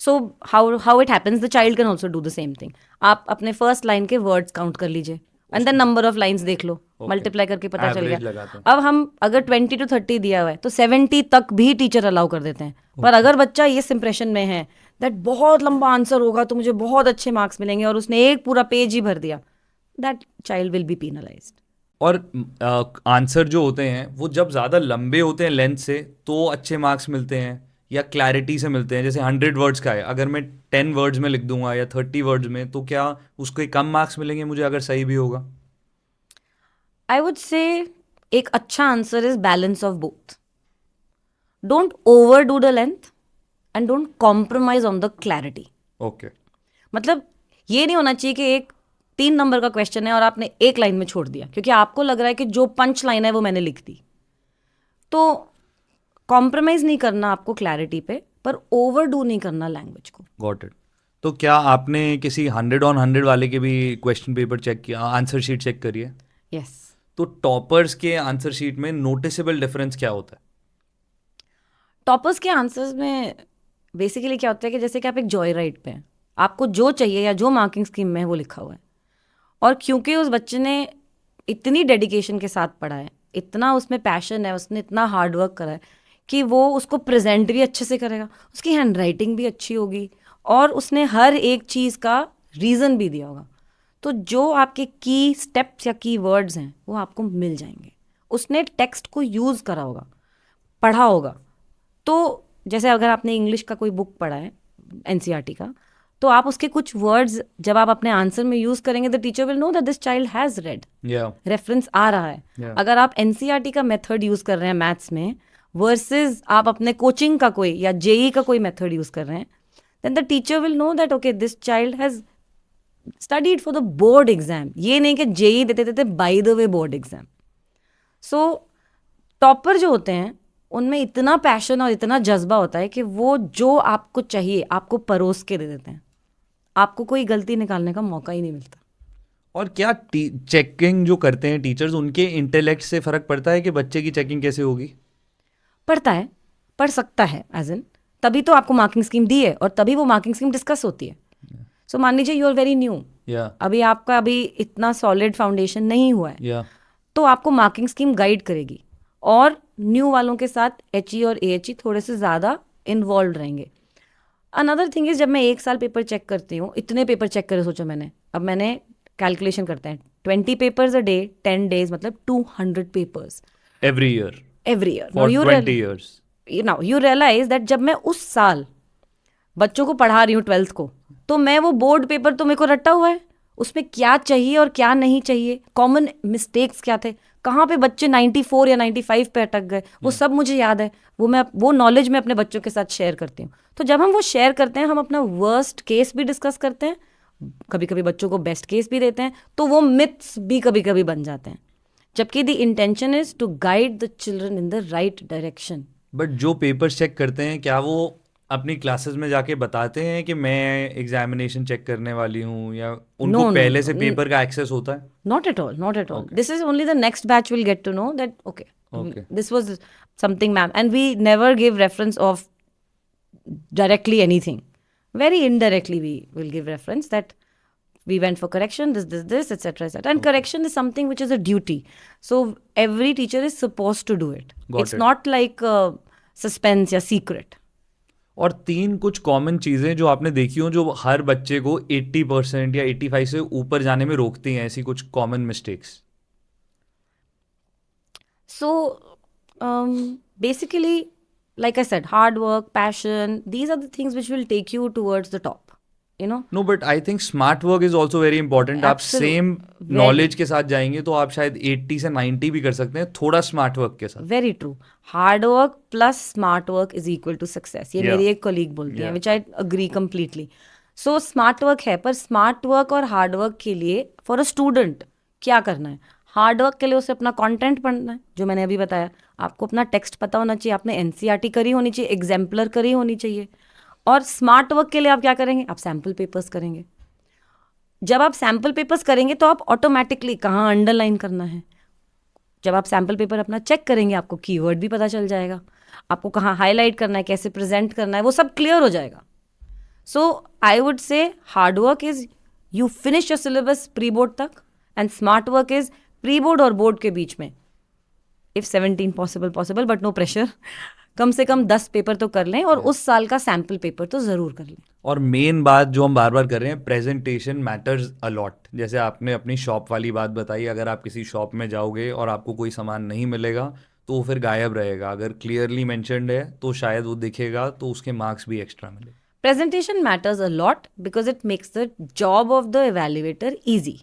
So how it happens, the child can also do the same thing. आप अपने फर्स्ट लाइन के वर्ड्स काउंट कर लीजिए and then number of lines देख लो, मल्टीप्लाई करके पता चल गया. अब हम अगर 20 to 30 दिया हुआ है तो 70 तक भी टीचर अलाउ कर देते हैं. पर अगर बच्चा इस इंप्रेशन में है दैट बहुत लंबा आंसर होगा तो मुझे बहुत अच्छे मार्क्स मिलेंगे और उसने एक पूरा पेज ही भर दिया, that child will be penalised. और आंसर जो होते हैं वो जब ज़्यादा लंबे होते हैं लेंथ से तो अच्छे मार्क्स मिलते हैं या क्लैरिटी से मिलते हैं? जैसे 100 वर्ड्स का है, अगर मैं 10 वर्ड्स में लिख दूंगा या 30 वर्ड्स में तो क्या उसके कम मार्क्स मिलेंगे मुझे अगर सही भी होगा? आई वुड से एक अच्छा answer is balance of both. Don't over do the length and don't compromise on the clarity. Okay. मतलब ये नहीं होना चाहिए कि एक 3 नंबर का क्वेश्चन है और आपने एक लाइन में छोड़ दिया क्योंकि आपको लग रहा है कि जो पंच लाइन है वो मैंने लिख दी. तो कॉम्प्रोमाइज नहीं करना आपको क्लैरिटी पे, पर ओवरडू नहीं करना लैंग्वेज को. Got it. तो क्या आपने किसी 100 on 100 वाले के भी क्वेश्चन पेपर चेक किया, आंसर शीट चेक करी है? यस. तो टॉपर्स के आंसर शीट में नोटिसेबल डिफरेंस क्या होता है? टॉपर्स के आंसर्स में बेसिकली क्या होता है कि जैसे कि आप एक जॉय राइड पे हैं, आपको जो चाहिए या जो मार्किंग स्कीम में है वो लिखा हुआ है, और क्योंकि उस बच्चे ने इतनी डेडिकेशन के साथ पढ़ा है, इतना उसमें पैशन है, उसने इतना हार्ड वर्क करा है कि वो उसको प्रेजेंट भी अच्छे से करेगा, उसकी हैंड राइटिंग भी अच्छी होगी और उसने हर एक चीज़ का रीज़न भी दिया होगा. तो जो आपके की स्टेप्स या की वर्ड्स हैं वो आपको मिल जाएंगे. उसने टेक्स्ट को यूज़ करा होगा, पढ़ा होगा. तो जैसे अगर आपने इंग्लिश का कोई बुक पढ़ा है एनसीईआरटी का, तो आप उसके कुछ वर्ड्स जब आप अपने आंसर में यूज़ करेंगे the teacher will know that this child has read. Reference आ रहा है. अगर आप एनसीईआरटी का मेथड यूज़ कर रहे हैं मैथ्स में वर्सेस आप अपने कोचिंग का कोई या जेई का कोई मेथड यूज़ कर रहे हैं, then the teacher will know that okay this child has studied for the board exam. ये नहीं कि जेई देते देते by the way board exam. So topper जो होते हैं उनमें इतना पैशन और इतना जज्बा होता है कि वो जो आपको चाहिए आपको परोस के दे देते हैं, आपको कोई गलती निकालने का मौका ही नहीं मिलता. और क्या चेकिंग जो करते हैं टीचर्स, उनके इंटेलेक्ट से फर्क पड़ता है कि बच्चे की चेकिंग कैसे होगी? पड़ता है, पढ़ सकता है, एज इन तभी तो आपको मार्किंग स्कीम दी है और तभी वो मार्किंग स्कीम डिस्कस होती है. सो मान लीजिए यू आर वेरी न्यू, अभी आपका अभी इतना सॉलिड फाउंडेशन नहीं हुआ है, तो आपको मार्किंग स्कीम गाइड करेगी और न्यू वालों के साथ HE और AHE थोड़े से ज़्यादा इन्वॉल्व रहेंगे. अनदर थिंग इज, जब मैं 1 साल पेपर चेक करती हूँ, इतने पेपर चेक करे सोचो मैंने, अब मैंने कैलकुलेशन करते हैं 20 पेपर्स अ डे, 10 days मतलब 200 papers every year Now for 20 years. Now you realize that जब मैं उस साल बच्चों को पढ़ा रही हूँ 12th को, तो मैं वो बोर्ड पेपर तो मेरे को रटा हुआ है, उसमें क्या चाहिए और क्या नहीं चाहिए, कॉमन मिस्टेक्स क्या थे, कहाँ पे बच्चे 94 या 95 पे अटक गए, वो सब मुझे याद है. वो नॉलेज मैं अपने बच्चों के साथ शेयर करती हूँ. तो जब हम वो शेयर करते हैं, हम अपना वर्स्ट केस भी डिस्कस करते हैं, कभी कभी बच्चों को बेस्ट केस भी देते हैं, तो वो मिथ्स भी कभी कभी बन जाते हैं, जबकि the intention is to guide the children in the right direction. But जो पेपर चेक करते हैं, क्या वो अपनी क्लासेस में जाके बताते हैं कि मैं एग्जामिनेशन चेक करने वाली हूँ, या उनको पहले से पेपर का एक्सेस होता है? Not at all, not at all. This is only the next batch will get to know that, okay, this was something, ma'am. And we never give reference of directly anything. Very indirectly we will give reference that we went for correction, this, etc., etc. And correction is something which is a duty. So every teacher is supposed to do it. It's not like suspense या secret. और 3 कुछ कॉमन चीज़ें जो आपने देखी हो जो हर बच्चे को 80% या 85 से ऊपर जाने में रोकती हैं, ऐसी कुछ common mistakes. So basically, like I said, hard work, passion, these are the things which will take you towards the top. You know? No, but I think smart work is also very important. आप सेम नॉलेज के साथ जाएंगे तो आप शायद 80 से 90 भी कर सकते हैं, थोड़ा स्मार्ट वर्क के साथ. Very true. Hard work plus smart work is equal to success, ये मेरी एक कलीग बोलती है, which I agree completely. So smart work है, पर स्मार्ट वर्क और हार्ड वर्क के लिए फॉर अ स्टूडेंट क्या करना है? हार्ड वर्क के लिए उसे अपना कंटेंट पढ़ना है, जो मैंने अभी बताया. आपको अपना टेक्स्ट पता होना चाहिए, आपने NCERT करी होनी चाहिए, एग्जाम्पलर करी होनी चाहिए. और स्मार्ट वर्क के लिए आप क्या करेंगे? आप सैम्पल पेपर्स करेंगे. जब आप सैम्पल पेपर्स करेंगे तो आप ऑटोमेटिकली कहाँ अंडरलाइन करना है, जब आप सैम्पल पेपर अपना चेक करेंगे आपको कीवर्ड भी पता चल जाएगा, आपको कहाँ हाईलाइट करना है, कैसे प्रेजेंट करना है, वो सब क्लियर हो जाएगा. So I would say hard work is you finish your syllabus pre board तक, and smart work is pre board और बोर्ड के बीच में, if 17 possible but no pressure, कम से कम 10 पेपर तो कर लें और उस साल का सैम्पल पेपर तो ज़रूर कर लें. और मेन बात जो हम बार बार कर रहे हैं, प्रेजेंटेशन मैटर्स अ लॉट. जैसे आपने अपनी शॉप वाली बात बताई, अगर आप किसी शॉप में जाओगे और आपको कोई सामान नहीं मिलेगा तो वो फिर गायब रहेगा. अगर क्लियरली मेंशन्ड है तो शायद वो दिखेगा, तो उसके मार्क्स भी एक्स्ट्रा मिले. Presentation matters a lot because it makes the job of the evaluator easy.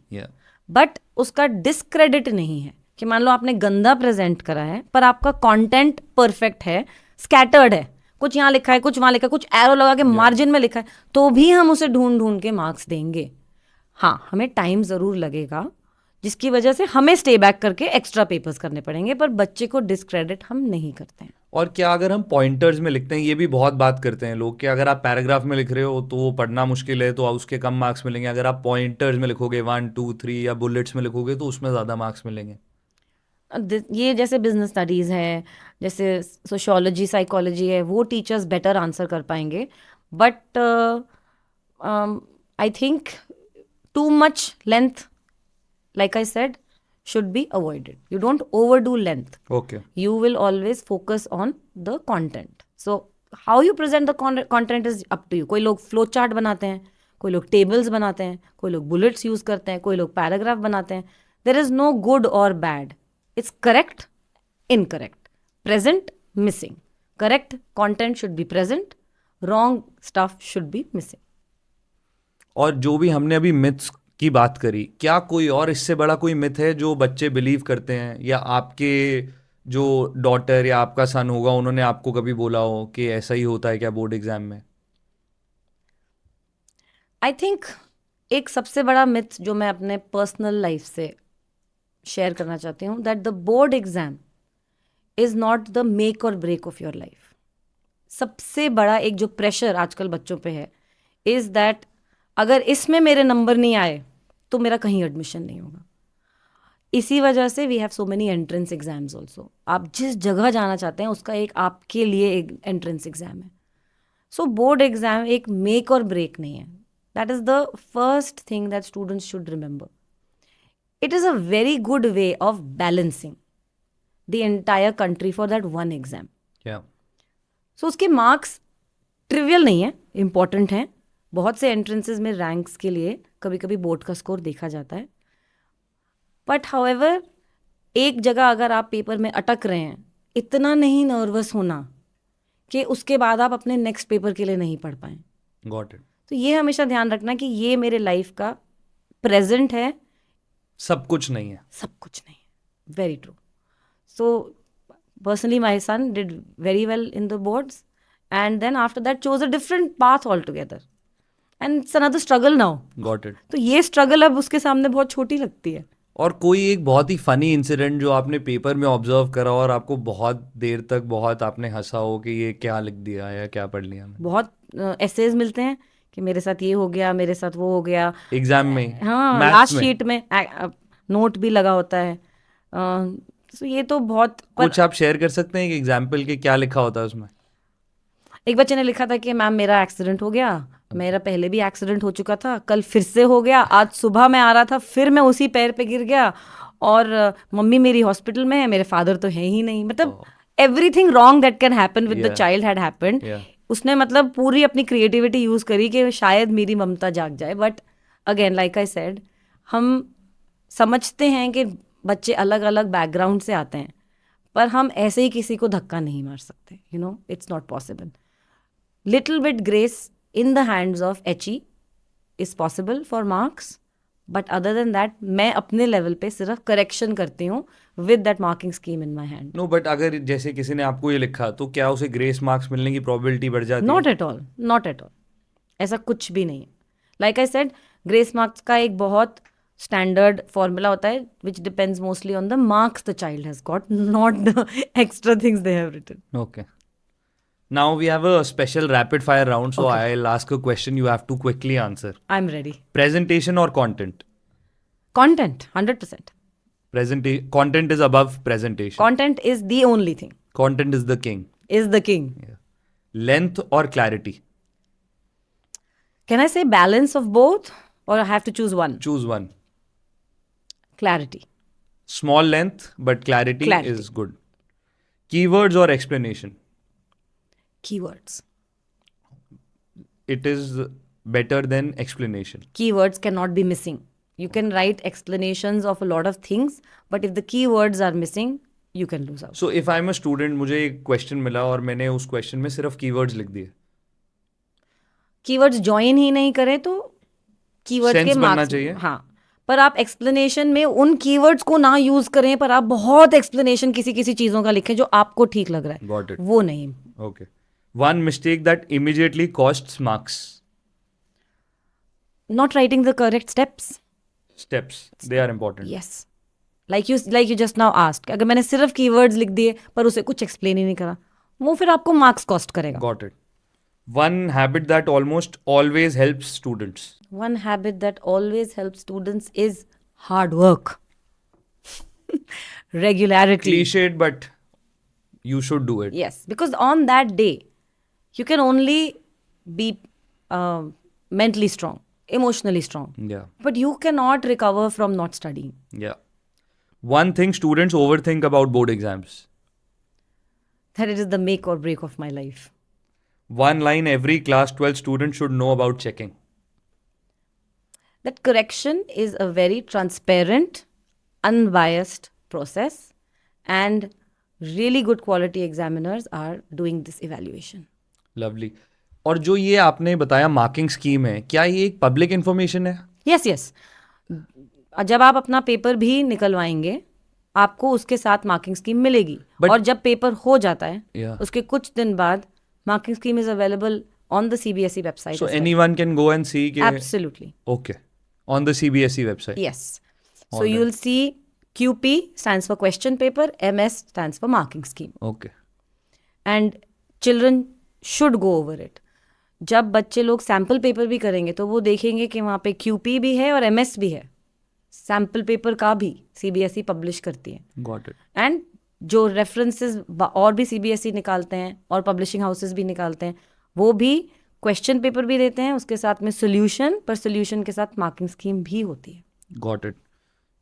But उसका डिस्क्रेडिट नहीं है कि मान लो आपने गंदा प्रेजेंट करा है पर आपका कंटेंट परफेक्ट है, स्कैटर्ड है, कुछ यहाँ लिखा है, कुछ वहाँ लिखा है, कुछ एरो लगा के मार्जिन में लिखा है, तो भी हम उसे ढूंढ के मार्क्स देंगे. हाँ, हमें टाइम ज़रूर लगेगा, जिसकी वजह से हमें स्टे बैक करके एक्स्ट्रा पेपर्स करने पड़ेंगे, पर बच्चे को डिस्क्रेडिट हम नहीं करते हैं. और क्या अगर हम पॉइंटर्स में लिखते हैं, ये भी बहुत बात करते हैं लोग कि अगर आप पैराग्राफ में लिख रहे हो तो वो पढ़ना मुश्किल है तो उसके कम मार्क्स मिलेंगे, अगर आप पॉइंटर्स में लिखोगे 1 2 3 या बुलेट्स में लिखोगे तो उसमें ज़्यादा मार्क्स मिलेंगे. ये जैसे बिजनेस स्टडीज़ है, जैसे सोशियोलॉजी, साइकोलॉजी है, वो टीचर्स बेटर आंसर कर पाएंगे. But I think too much length, like I said, should be avoided. You don't overdo length. Okay. You will always focus on the content. So how you present the content is up to you. कोई लोग फ्लो चार्ट बनाते हैं, कोई लोग टेबल्स बनाते हैं, कोई लोग बुलेट्स यूज करते हैं, कोई लोग पैराग्राफ बनाते हैं. There is no good or bad. It's correct, incorrect, present, missing. Correct content should be present. Wrong stuff should be missing. और जो भी हमने अभी मिथ्स की बात करी, क्या कोई और इससे बड़ा कोई मिथ है जो बच्चे बिलीव करते हैं, या आपके जो डॉटर या आपका सन होगा उन्होंने आपको कभी बोला हो कि ऐसा ही होता है क्या बोर्ड एग्जाम में? आई थिंक एक सबसे बड़ा मिथ जो मैं अपने पर्सनल लाइफ से शेयर करना चाहती हूँ, that the board exam is not the make और ब्रेक ऑफ योर लाइफ. सबसे बड़ा एक जो प्रेशर आजकल बच्चों पे है इज दैट अगर इसमें मेरे नंबर नहीं आए तो मेरा कहीं एडमिशन नहीं होगा. इसी वजह से we have so many entrance exams also. आप जिस जगह जाना चाहते हैं उसका एक आपके लिए एक एंट्रेंस एग्जाम है. सो बोर्ड एग्जाम एक मेक और ब्रेक नहीं है. That is the first thing that students should remember. It is a very good way of balancing the entire country for that one exam. So उसके मार्क्स ट्रिवियल नहीं है, इंपॉर्टेंट हैं. बहुत से एंट्रेंसेज में रैंक्स के लिए कभी कभी बोर्ड का स्कोर देखा जाता है. बट हाउएवर एक जगह अगर आप पेपर में अटक रहे हैं, इतना नहीं नर्वस होना कि उसके बाद आप अपने नेक्स्ट पेपर के लिए नहीं पढ़ पाएं. Got it. तो ये हमेशा ध्यान रखना कि ये मेरे लाइफ का प्रेजेंट है, सब कुछ नहीं है. सब कुछ नहीं है. Very true. So personally my son did very well in the boards and then after that chose a different path altogether and it's another struggle now. Got it. तो ये struggle अब उसके सामने बहुत छोटी लगती है. और कोई एक बहुत ही फनी इंसिडेंट जो आपने पेपर में ऑब्जर्व करा और आपको बहुत देर तक बहुत आपने हंसा हो कि ये क्या लिख दिया या क्या पढ़ लिया. बहुत एसेज मिलते हैं कि मेरे साथ ये हो गया, मेरे साथ वो हो गया एग्जाम में. हाँ, लास्ट शीट में नोट भी लगा होता है. तो ये तो बहुत कुछ आप शेयर कर सकते हैं कि एग्जाम्पल के क्या लिखा होता है उसमें. एक बच्चे ने लिखा था कि मैम मेरा एक्सीडेंट हो गया, मेरा पहले भी एक्सीडेंट हो चुका था, कल फिर से हो गया, आज सुबह मैं आ रहा था फिर मैं उसी पैर पे गिर गया और मम्मी मेरी हॉस्पिटल में है, मेरे फादर तो है ही नहीं. मतलब everything wrong that can happen with the child had happened. उसने मतलब पूरी अपनी क्रिएटिविटी यूज करी कि शायद मेरी ममता जाग जाए. But again like I said, हम समझते हैं कि बच्चे अलग अलग बैकग्राउंड से आते हैं, पर हम ऐसे ही किसी को धक्का नहीं मार सकते. You know, it's not possible. Little bit grace in the hands of HE is possible for marks, but other than that मैं अपने लेवल पे सिर्फ करेक्शन करती हूँ with that marking scheme in my hand. No, but अगर जैसे किसी ने आपको ये लिखा तो क्या उसे ग्रेस मार्क्स मिलने की प्रोबेबिलिटी बढ़ जाती है? Not at all, not at all. ऐसा कुछ भी नहीं है. Like I said, grace marks का एक बहुत स्टैंडर्ड फॉर्मूला होता है which depends mostly on the marks the child has got, not the extra things they have written. Okay. Now we have a special rapid fire round, so okay. I'll ask a question, you have to quickly answer. I'm ready. Presentation or content? Content, 100%. Content is above presentation. Content is the only thing. Content is the king. Is the king. Yeah. Length or clarity? Can I say balance of both or I have to choose one? Choose one. Clarity. Small length but clarity is good. Keywords or explanation? Keywords. It is better than explanation. Keywords cannot be missing. You can write explanations of a lot of things, but if the keywords are missing, you can lose out. So if I'm a student, मुझे एक question मिला और मैंने उस question में सिर्फ keywords लिख दिए. Keywords join ही नहीं करे तो keywords Sense के बनना marks चाहिए. हाँ, पर आप एक्सप्लेनेशन में उन कीवर्ड्स को ना यूज करें, पर आप बहुत एक्सप्लेनेशन किसी किसी चीजों का लिखें जो आपको ठीक लग रहा है. Got it. वो नहीं. Okay. One mistake that immediately costs marks. Not writing the correct steps. Steps. They are important. Yes. Like you just now asked. अगर मैंने सिर्फ keywords लिख दिए पर उसे कुछ explain ही नहीं करा, वो फिर आपको marks cost करेगा. Got it. One habit that almost always helps students. One habit that always helps students is hard work. Regularity. Cliched, but you should do it. Yes, because on that day, you can only be mentally strong, emotionally strong. Yeah. But you cannot recover from not studying. Yeah. One thing students overthink about board exams. That it is the make or break of my life. One line every class 12 student should know about checking. That correction is a very transparent, unbiased process, and really good quality examiners are doing this evaluation. Lovely. और जो ये आपने बताया मार्किंग स्कीम है, क्या ये एक पब्लिक इन्फॉर्मेशन है? यस. जब आप अपना पेपर भी निकलवाएंगे आपको उसके साथ मार्किंग स्कीम मिलेगी. और जब पेपर हो जाता है उसके कुछ दिन बाद marking scheme is available on the CBSE website. So anyone can go and see. Absolutely. Okay. On the CBSE website? Yes. So you'll see QP stands for question paper, MS stands for marking scheme. Okay. And children should go over it. जब बच्चे लोग सैम्पल पेपर भी करेंगे तो वो देखेंगे कि वहाँ पे QP भी है और MS भी है. सैम्पल पेपर का भी CBSE पब्लिश करती है. Got it. एंड जो रेफरेंसेस और भी CBSE निकालते हैं और पब्लिशिंग हाउसेस भी निकालते हैं, वो भी क्वेश्चन पेपर भी देते हैं, उसके साथ में सोल्यूशन, पर सोल्यूशन के साथ मार्किंग स्कीम भी होती है. Got it.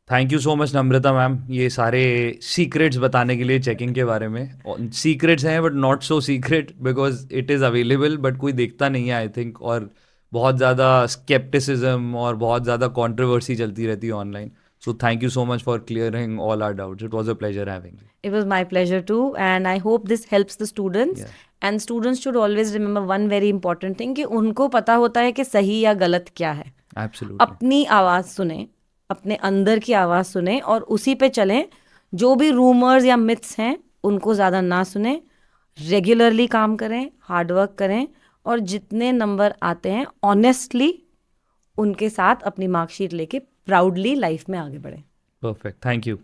Thank you so much Namrata ma'am, ये सारे सीक्रेट्स बताने के लिए चेकिंग के बारे में. सीक्रेट्स हैं but not so secret because it is available, but कोई देखता नहीं है आई थिंक. और बहुत ज़्यादा स्केप्टिसिज्म और बहुत ज़्यादा कंट्रोवर्सी चलती रहती है online. So thank you so much for clearing all our doubts. It was a pleasure having you. It was my pleasure too, and I hope this helps the students. Yeah. And students should always remember one very important thing कि उनको पता होता है कि सही या गलत क्या है. Absolutely. अपनी आवाज़ सुने, अपने अंदर की आवाज़ सुने और उसी पे चलें. जो भी रूमर्स या मिथ्स हैं उनको ज़्यादा ना सुने. रेगुलरली काम करें, हार्ड वर्क करें और जितने नंबर आते हैं ऑनेस्टली उनके साथ अपनी मार्कशीट लेके प्राउडली लाइफ में आगे बढ़े. परफेक्ट. Thank you.